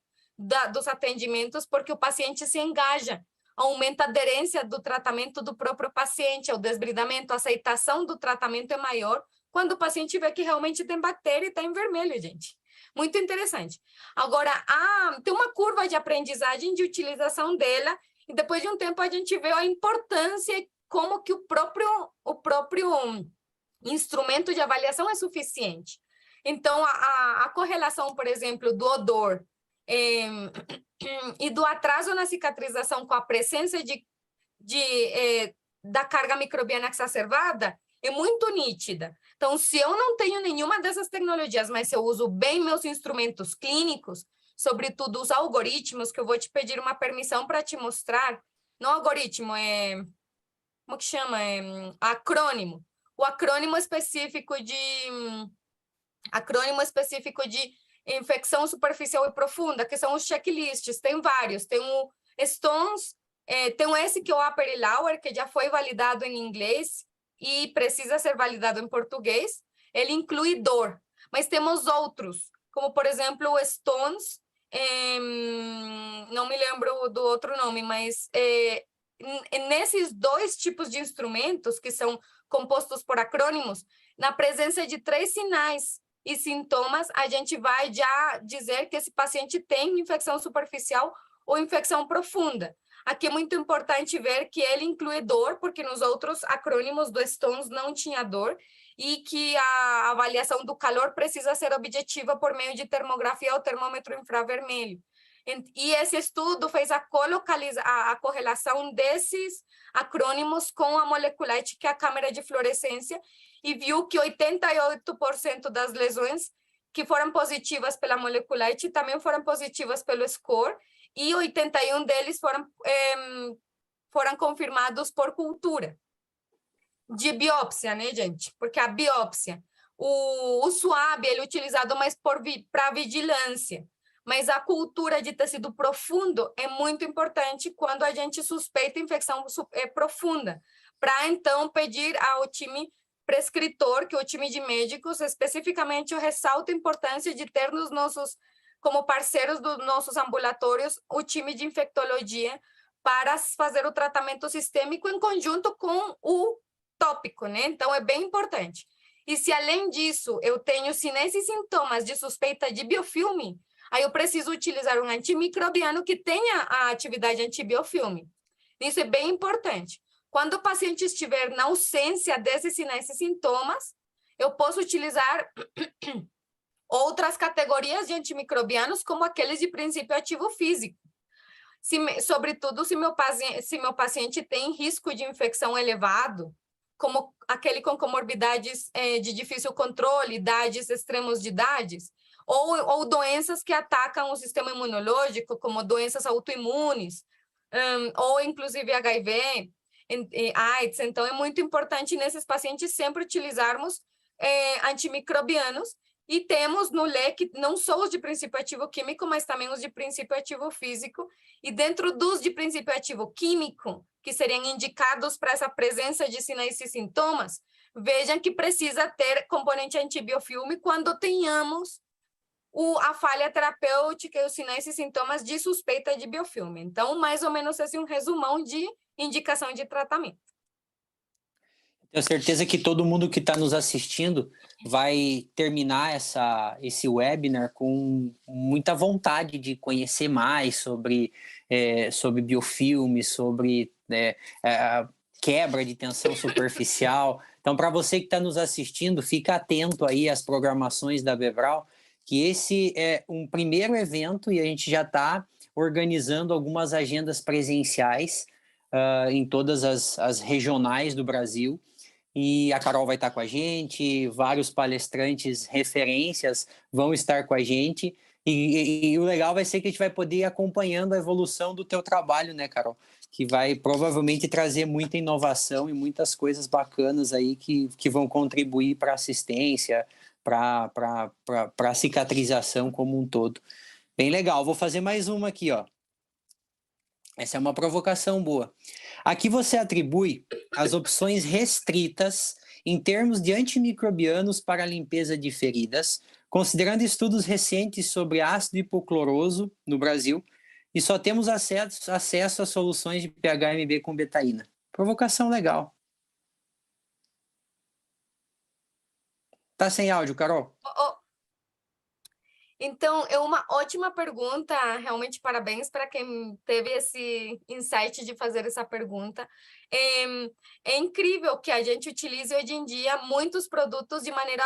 dos atendimentos, porque o paciente se engaja, aumenta a aderência do tratamento do próprio paciente, o desbridamento, a aceitação do tratamento é maior quando o paciente vê que realmente tem bactéria e está em vermelho, gente. Muito interessante. Agora, tem uma curva de aprendizagem de utilização dela, e depois de um tempo a gente vê a importância, como que o próprio instrumento de avaliação é suficiente. Então, a correlação, por exemplo, do odor e do atraso na cicatrização com a presença da carga microbiana exacerbada é muito nítida. Então, se eu não tenho nenhuma dessas tecnologias, mas se eu uso bem meus instrumentos clínicos, sobretudo os algoritmos, que eu vou te pedir uma permissão para te mostrar, não algoritmo, como que chama? Acrônimo. O acrônimo específico de infecção superficial e profunda, que são os checklists, tem vários, tem o STONS, tem esse que é o Upper e Lower, que já foi validado em inglês e precisa ser validado em português, ele inclui dor, mas temos outros, como por exemplo o STONS, não me lembro do outro nome, mas nesses dois tipos de instrumentos, que são compostos por acrônimos, na presença de 3 sinais e sintomas, a gente vai já dizer que esse paciente tem infecção superficial ou infecção profunda. Aqui é muito importante ver que ele inclui dor, porque nos outros acrônimos do STONS não tinha dor, e que a avaliação do calor precisa ser objetiva por meio de termografia ou termômetro infravermelho. E esse estudo fez a correlação desses acrônimos com a moleculite, que é a câmera de fluorescência, e viu que 88% das lesões que foram positivas pela moleculite também foram positivas pelo score, e 81 deles foram confirmados por cultura de biópsia, né, gente? Porque a biópsia, o SWAB, ele é utilizado mais para vigilância, mas a cultura de tecido profundo é muito importante quando a gente suspeita infecção profunda, para então pedir ao time prescritor, que é o time de médicos, especificamente eu ressalto a importância de ter nos nossos, como parceiros dos nossos ambulatórios, o time de infectologia para fazer o tratamento sistêmico em conjunto com o tópico, né? Então, é bem importante. E se, além disso, eu tenho sinais e sintomas de suspeita de biofilme, aí eu preciso utilizar um antimicrobiano que tenha a atividade antibiofilme. Isso é bem importante. Quando o paciente estiver na ausência desses sinais e sintomas, eu posso utilizar outras categorias de antimicrobianos, como aqueles de princípio ativo físico. Sobretudo, se meu paciente tem risco de infecção elevado, como aquele com comorbidades de difícil controle, idades, extremos de idades, ou doenças que atacam o sistema imunológico, como doenças autoimunes, ou inclusive HIV, AIDS. Então, é muito importante nesses pacientes sempre utilizarmos antimicrobianos, e temos no leque não só os de princípio ativo químico, mas também os de princípio ativo físico, e dentro dos de princípio ativo químico, que seriam indicados para essa presença de sinais e sintomas, vejam que precisa ter componente antibiofilme quando tenhamos a falha terapêutica e os sinais e sintomas de suspeita de biofilme. Então, mais ou menos esse é um resumão de indicação de tratamento. Tenho certeza que todo mundo que está nos assistindo vai terminar esse webinar com muita vontade de conhecer mais sobre biofilme, sobre quebra de tensão superficial. Então, para você que está nos assistindo, fica atento aí às programações da Vevral, que esse é um primeiro evento e a gente já está organizando algumas agendas presenciais em todas as regionais do Brasil. E a Carol vai estar com a gente, vários palestrantes, referências vão estar com a gente. E o legal vai ser que a gente vai poder ir acompanhando a evolução do teu trabalho, né, Carol? Que vai provavelmente trazer muita inovação e muitas coisas bacanas aí que vão contribuir para a assistência, para a cicatrização como um todo. Bem legal. Vou fazer mais uma aqui, ó. Essa é uma provocação boa. Aqui você atribui as opções restritas em termos de antimicrobianos para a limpeza de feridas, considerando estudos recentes sobre ácido hipocloroso no Brasil, e só temos acesso a soluções de PHMB com betaína. Provocação legal. Tá sem áudio, Carol? Então, é uma ótima pergunta, realmente parabéns para quem teve esse insight de fazer essa pergunta. É incrível que a gente utilize hoje em dia muitos produtos de maneira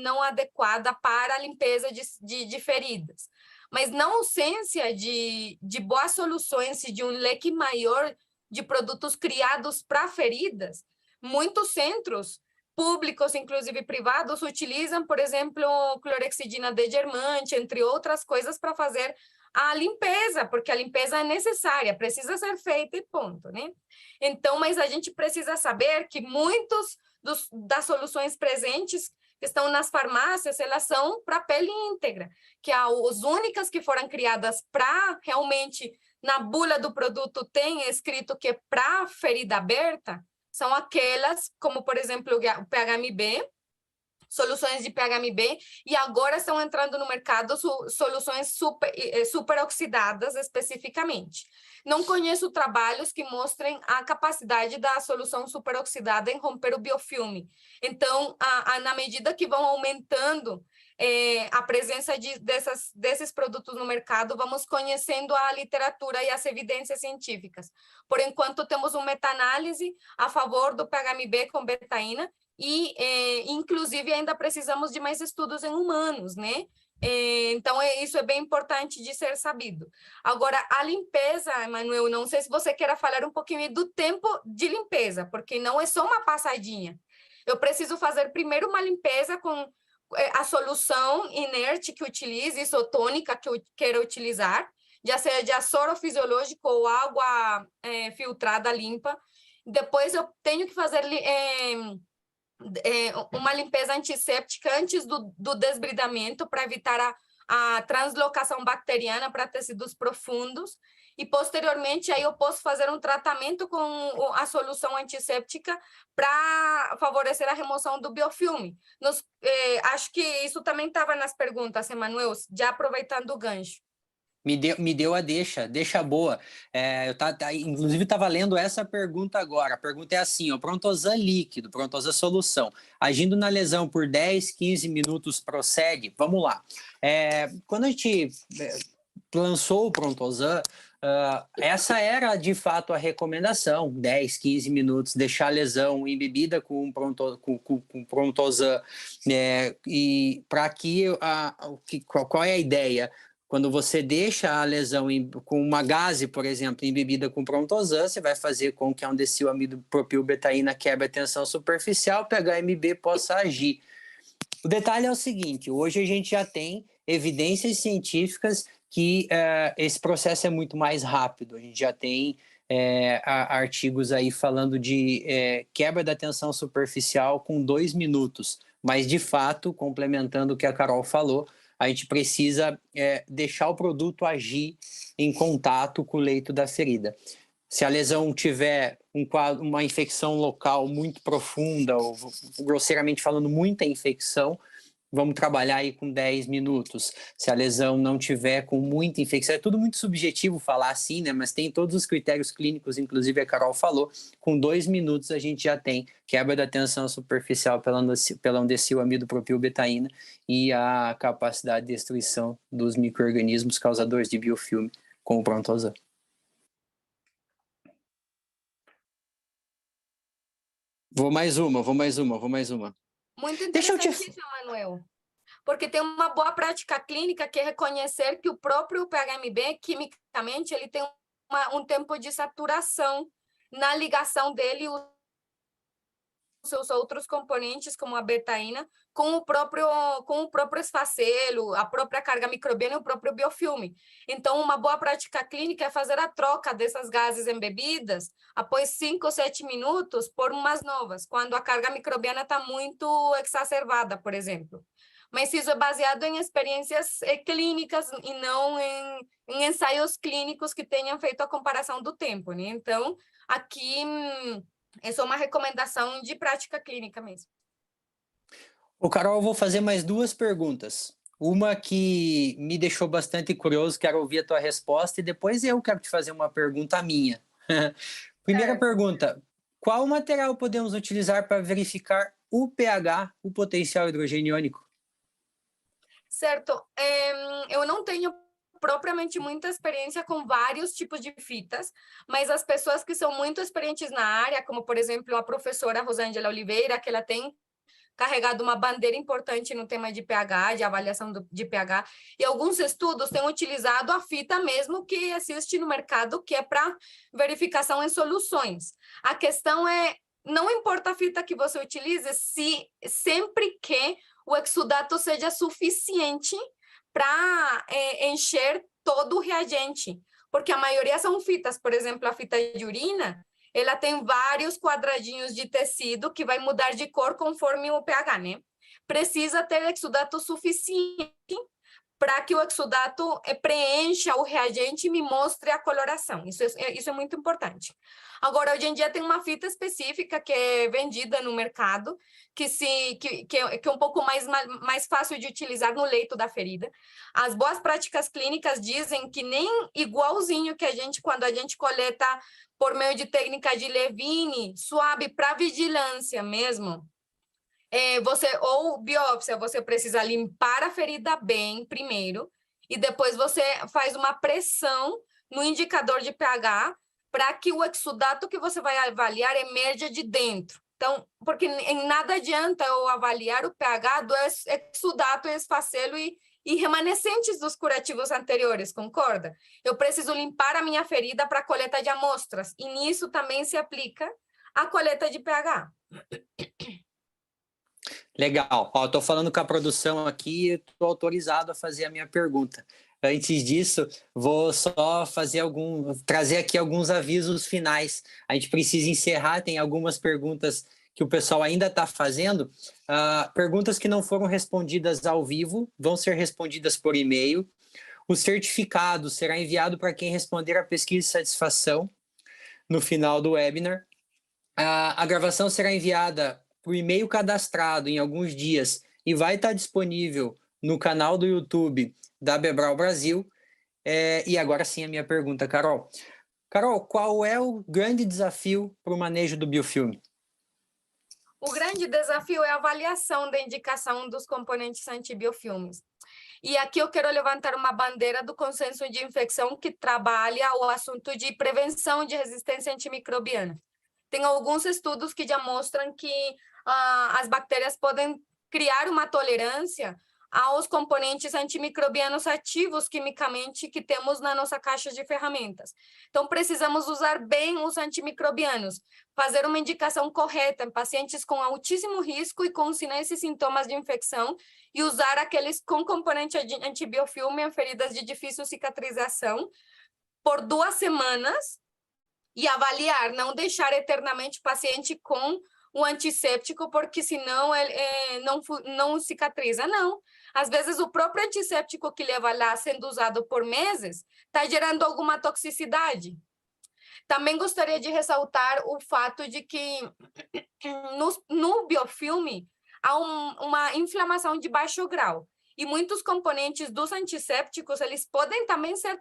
não adequada para a limpeza de feridas. Mas na ausência de boas soluções e de um leque maior de produtos criados para feridas, muitos centros públicos, inclusive privados, utilizam, por exemplo, clorexidina de germante, entre outras coisas, para fazer a limpeza, porque a limpeza é necessária, precisa ser feita e ponto, né? Então, mas a gente precisa saber que muitos das soluções presentes que estão nas farmácias, elas são para pele íntegra, que as únicas que foram criadas para realmente, na bula do produto, tem escrito que é para ferida aberta, são aquelas, como, por exemplo, o PHMB, soluções de PHMB, e agora estão entrando no mercado soluções super oxidadas, especificamente. Não conheço trabalhos que mostrem a capacidade da solução superoxidada em romper o biofilme. Então, na medida que vão aumentando a presença desses produtos no mercado, vamos conhecendo a literatura e as evidências científicas. Por enquanto, temos uma meta-análise a favor do PHMB com betaína e, inclusive, ainda precisamos de mais estudos em humanos, né? Então, isso é bem importante de ser sabido. Agora, a limpeza, Emanuel, não sei se você queira falar um pouquinho do tempo de limpeza, porque não é só uma passadinha. Eu preciso fazer primeiro uma limpeza com a solução inerte que utilize, isotônica que eu quero utilizar, já seja de soro fisiológico ou água filtrada limpa. Depois eu tenho que fazer uma limpeza antisséptica antes do desbridamento para evitar a translocação bacteriana para tecidos profundos, e posteriormente aí eu posso fazer um tratamento com a solução antisséptica para favorecer a remoção do biofilme. Acho que isso também estava nas perguntas, Emanuel, já aproveitando o gancho. Me deu a deixa boa. Inclusive, estava lendo essa pergunta agora. A pergunta é assim, ó, Prontosan líquido, Prontosan solução, agindo na lesão por 10, 15 minutos, procede? Vamos lá. Quando a gente lançou o Prontosan, essa era, de fato, a recomendação, 10, 15 minutos, deixar a lesão embebida com Prontosan, e para qual é a ideia? Quando você deixa a lesão com uma gase, por exemplo, embebida com Prontosan, você vai fazer com que a amido propilbetaína quebre a tensão superficial, PHMB possa agir. O detalhe é o seguinte, hoje a gente já tem evidências científicas que esse processo é muito mais rápido. A gente já tem artigos aí falando de quebra da tensão superficial com 2 minutos. Mas, de fato, complementando o que a Carol falou, a gente precisa deixar o produto agir em contato com o leito da ferida. Se a lesão tiver uma infecção local muito profunda, ou grosseiramente falando, muita infecção, vamos trabalhar aí com 10 minutos. Se a lesão não tiver com muita infecção, é tudo muito subjetivo falar assim, né? Mas tem todos os critérios clínicos, inclusive a Carol falou, com 2 minutos a gente já tem quebra da tensão superficial pela amido propilbetaína e a capacidade de destruição dos micro-organismos causadores de biofilme com o Prontosan. Vou mais uma. Muito Deixa eu te... interessantíssimo, Manuel. Porque tem uma boa prática clínica que é reconhecer que o próprio PHMB, quimicamente, ele tem um tempo de saturação na ligação dele os seus outros componentes, como a betaína, com o próprio esfacelo, a própria carga microbiana e o próprio biofilme. Então, uma boa prática clínica é fazer a troca dessas gases embebidas após 5 ou 7 minutos por umas novas, quando a carga microbiana está muito exacerbada, por exemplo. Mas isso é baseado em experiências clínicas e não em ensaios clínicos que tenham feito a comparação do tempo, né? Então, aqui é só uma recomendação de prática clínica mesmo. Ô, Carol, eu vou fazer mais 2 perguntas. Uma que me deixou bastante curioso, quero ouvir a tua resposta, e depois eu quero te fazer uma pergunta minha. Primeira pergunta, qual material podemos utilizar para verificar o pH, o potencial hidrogênio iônico? Certo. Eu não tenho propriamente muita experiência com vários tipos de fitas, mas as pessoas que são muito experientes na área, como, por exemplo, a professora Rosângela Oliveira, que ela tem carregado uma bandeira importante no tema de pH, de avaliação de pH, e alguns estudos têm utilizado a fita mesmo que existe no mercado, que é para verificação em soluções. A questão é, não importa a fita que você utilize, sempre que o exudato seja suficiente para encher todo o reagente, porque a maioria são fitas, por exemplo, a fita de urina, ela tem vários quadradinhos de tecido que vai mudar de cor conforme o pH, né? Precisa ter exudato suficiente para que o exudato preencha o reagente e me mostre a coloração. Isso é muito importante. Agora, hoje em dia tem uma fita específica que é vendida no mercado, que é um pouco mais fácil de utilizar no leito da ferida. As boas práticas clínicas dizem que nem igualzinho que quando a gente coleta por meio de técnica de Levine, suave para vigilância mesmo, ou biópsia, você precisa limpar a ferida bem primeiro, e depois você faz uma pressão no indicador de pH para que o exudato que você vai avaliar emerja de dentro. Então, porque em nada adianta eu avaliar o pH do exudato, esfacelo e remanescentes dos curativos anteriores, concorda? Eu preciso limpar a minha ferida para a coleta de amostras, e nisso também se aplica a coleta de pH. Legal. Estou falando com a produção aqui e estou autorizado a fazer a minha pergunta. Antes disso, vou só trazer aqui alguns avisos finais. A gente precisa encerrar, tem algumas perguntas que o pessoal ainda está fazendo. Perguntas que não foram respondidas ao vivo vão ser respondidas por e-mail. O certificado será enviado para quem responder a pesquisa de satisfação no final do webinar. A gravação será enviada por e-mail cadastrado em alguns dias e vai estar disponível no canal do YouTube da Bebral Brasil. E agora sim a minha pergunta, Carol. Carol, qual é o grande desafio para o manejo do biofilme? O grande desafio é a avaliação da indicação dos componentes antibiofilmes. E aqui eu quero levantar uma bandeira do consenso de infecção que trabalha o assunto de prevenção de resistência antimicrobiana. Tem alguns estudos que já mostram que as bactérias podem criar uma tolerância aos componentes antimicrobianos ativos quimicamente que temos na nossa caixa de ferramentas. Então, precisamos usar bem os antimicrobianos, fazer uma indicação correta em pacientes com altíssimo risco e com sinais e sintomas de infecção, e usar aqueles com componente antibiofilme em feridas de difícil cicatrização por 2 semanas, e avaliar, não deixar eternamente o paciente com o antisséptico, porque senão ele não cicatriza, não. Às vezes o próprio antisséptico que leva lá sendo usado por meses está gerando alguma toxicidade. Também gostaria de ressaltar o fato de que no biofilme há uma inflamação de baixo grau, e muitos componentes dos antissépticos eles podem também ser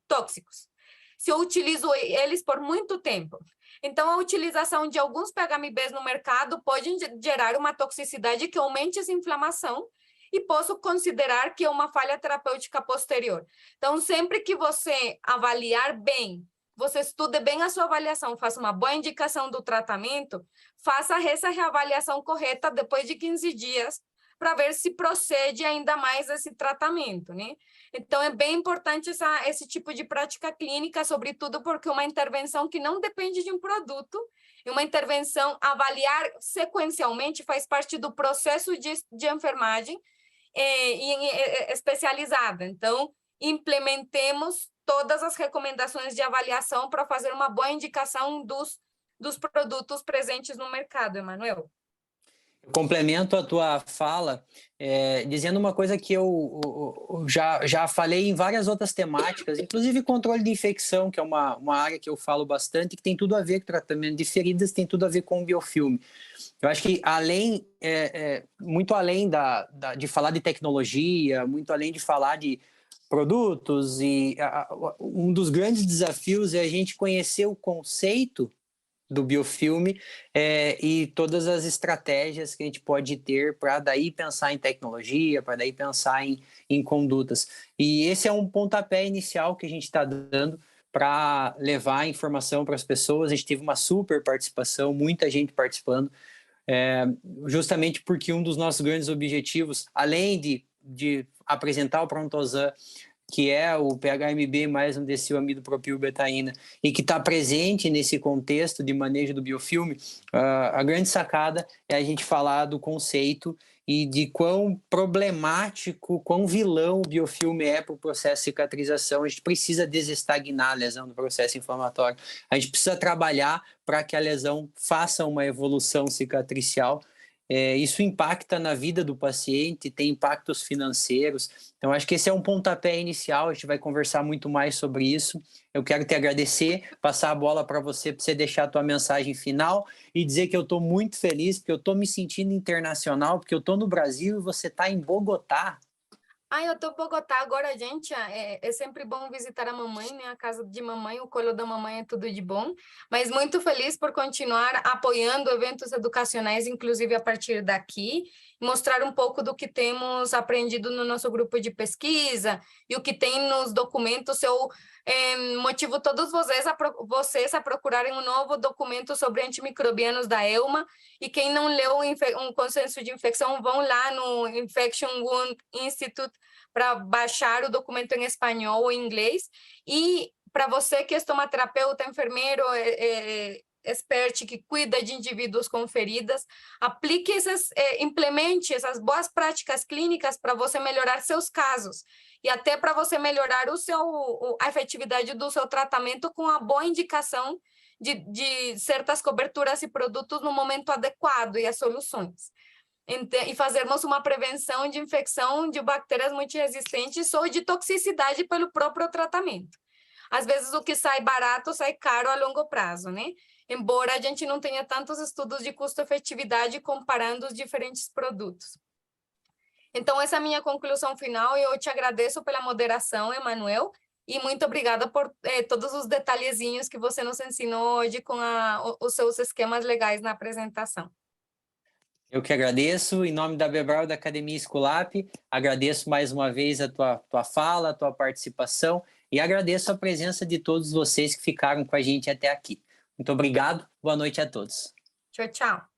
tóxicos, se eu utilizo eles por muito tempo. Então, a utilização de alguns PHMBs no mercado pode gerar uma toxicidade que aumente essa inflamação, e posso considerar que é uma falha terapêutica posterior. Então, sempre que você avaliar bem você estude bem a sua avaliação, faça uma boa indicação do tratamento, faça essa reavaliação correta depois de 15 dias, para ver se procede ainda mais esse tratamento, né? Então, é bem importante esse tipo de prática clínica, sobretudo porque uma intervenção que não depende de um produto, e uma intervenção avaliar sequencialmente faz parte do processo de enfermagem especializada. Então, implementemos todas as recomendações de avaliação para fazer uma boa indicação dos produtos presentes no mercado, Emanuel. Complemento a tua fala, dizendo uma coisa que eu já falei em várias outras temáticas, inclusive controle de infecção, que é uma área que eu falo bastante, que tem tudo a ver com tratamento de feridas, tem tudo a ver com o biofilme. Eu acho que muito além de falar de tecnologia, muito além de falar de produtos, um dos grandes desafios é a gente conhecer o conceito do biofilme e todas as estratégias que a gente pode ter para daí pensar em tecnologia, para daí pensar em condutas. E esse é um pontapé inicial que a gente está dando para levar a informação para as pessoas. A gente teve uma super participação, muita gente participando, justamente porque um dos nossos grandes objetivos, além de apresentar o Prontosan, que é o PHMB mais um descilamido-propilbetaína, e que está presente nesse contexto de manejo do biofilme, a grande sacada é a gente falar do conceito e de quão problemático, quão vilão o biofilme é para o processo de cicatrização. A gente precisa desestagnar a lesão do processo inflamatório. A gente precisa trabalhar para que a lesão faça uma evolução cicatricial. Isso impacta na vida do paciente, tem impactos financeiros. Então, acho que esse é um pontapé inicial, a gente vai conversar muito mais sobre isso. Eu quero te agradecer, passar a bola para você deixar a tua mensagem final e dizer que eu estou muito feliz, porque eu estou me sentindo internacional, porque eu estou no Brasil e você está em Bogotá. Eu estou em Bogotá agora, gente. É sempre bom visitar a mamãe, né? A casa de mamãe, o colo da mamãe é tudo de bom. Mas muito feliz por continuar apoiando eventos educacionais, inclusive a partir daqui, mostrar um pouco do que temos aprendido no nosso grupo de pesquisa e o que tem nos documentos. Eu motivo todos vocês a procurarem um novo documento sobre antimicrobianos da EUMA, e quem não leu um consenso de infecção, vão lá no Infection Wound Institute para baixar o documento em espanhol ou em inglês. E para você que é estomaterapeuta, enfermeiro, expert que cuida de indivíduos com feridas, aplique implemente essas boas práticas clínicas para você melhorar seus casos e até para você melhorar a efetividade do seu tratamento com a boa indicação de certas coberturas e produtos no momento adequado e as soluções. E fazermos uma prevenção de infecção de bactérias multiresistentes ou de toxicidade pelo próprio tratamento. Às vezes o que sai barato sai caro a longo prazo, né? Embora a gente não tenha tantos estudos de custo-efetividade comparando os diferentes produtos. Então, essa é a minha conclusão final, e eu te agradeço pela moderação, Emanuel, e muito obrigada por todos os detalhezinhos que você nos ensinou hoje com os seus esquemas legais na apresentação. Eu que agradeço, em nome da Bebral da Academia Esculap, agradeço mais uma vez a tua fala, a tua participação, e agradeço a presença de todos vocês que ficaram com a gente até aqui. Muito obrigado, boa noite a todos. Tchau, tchau.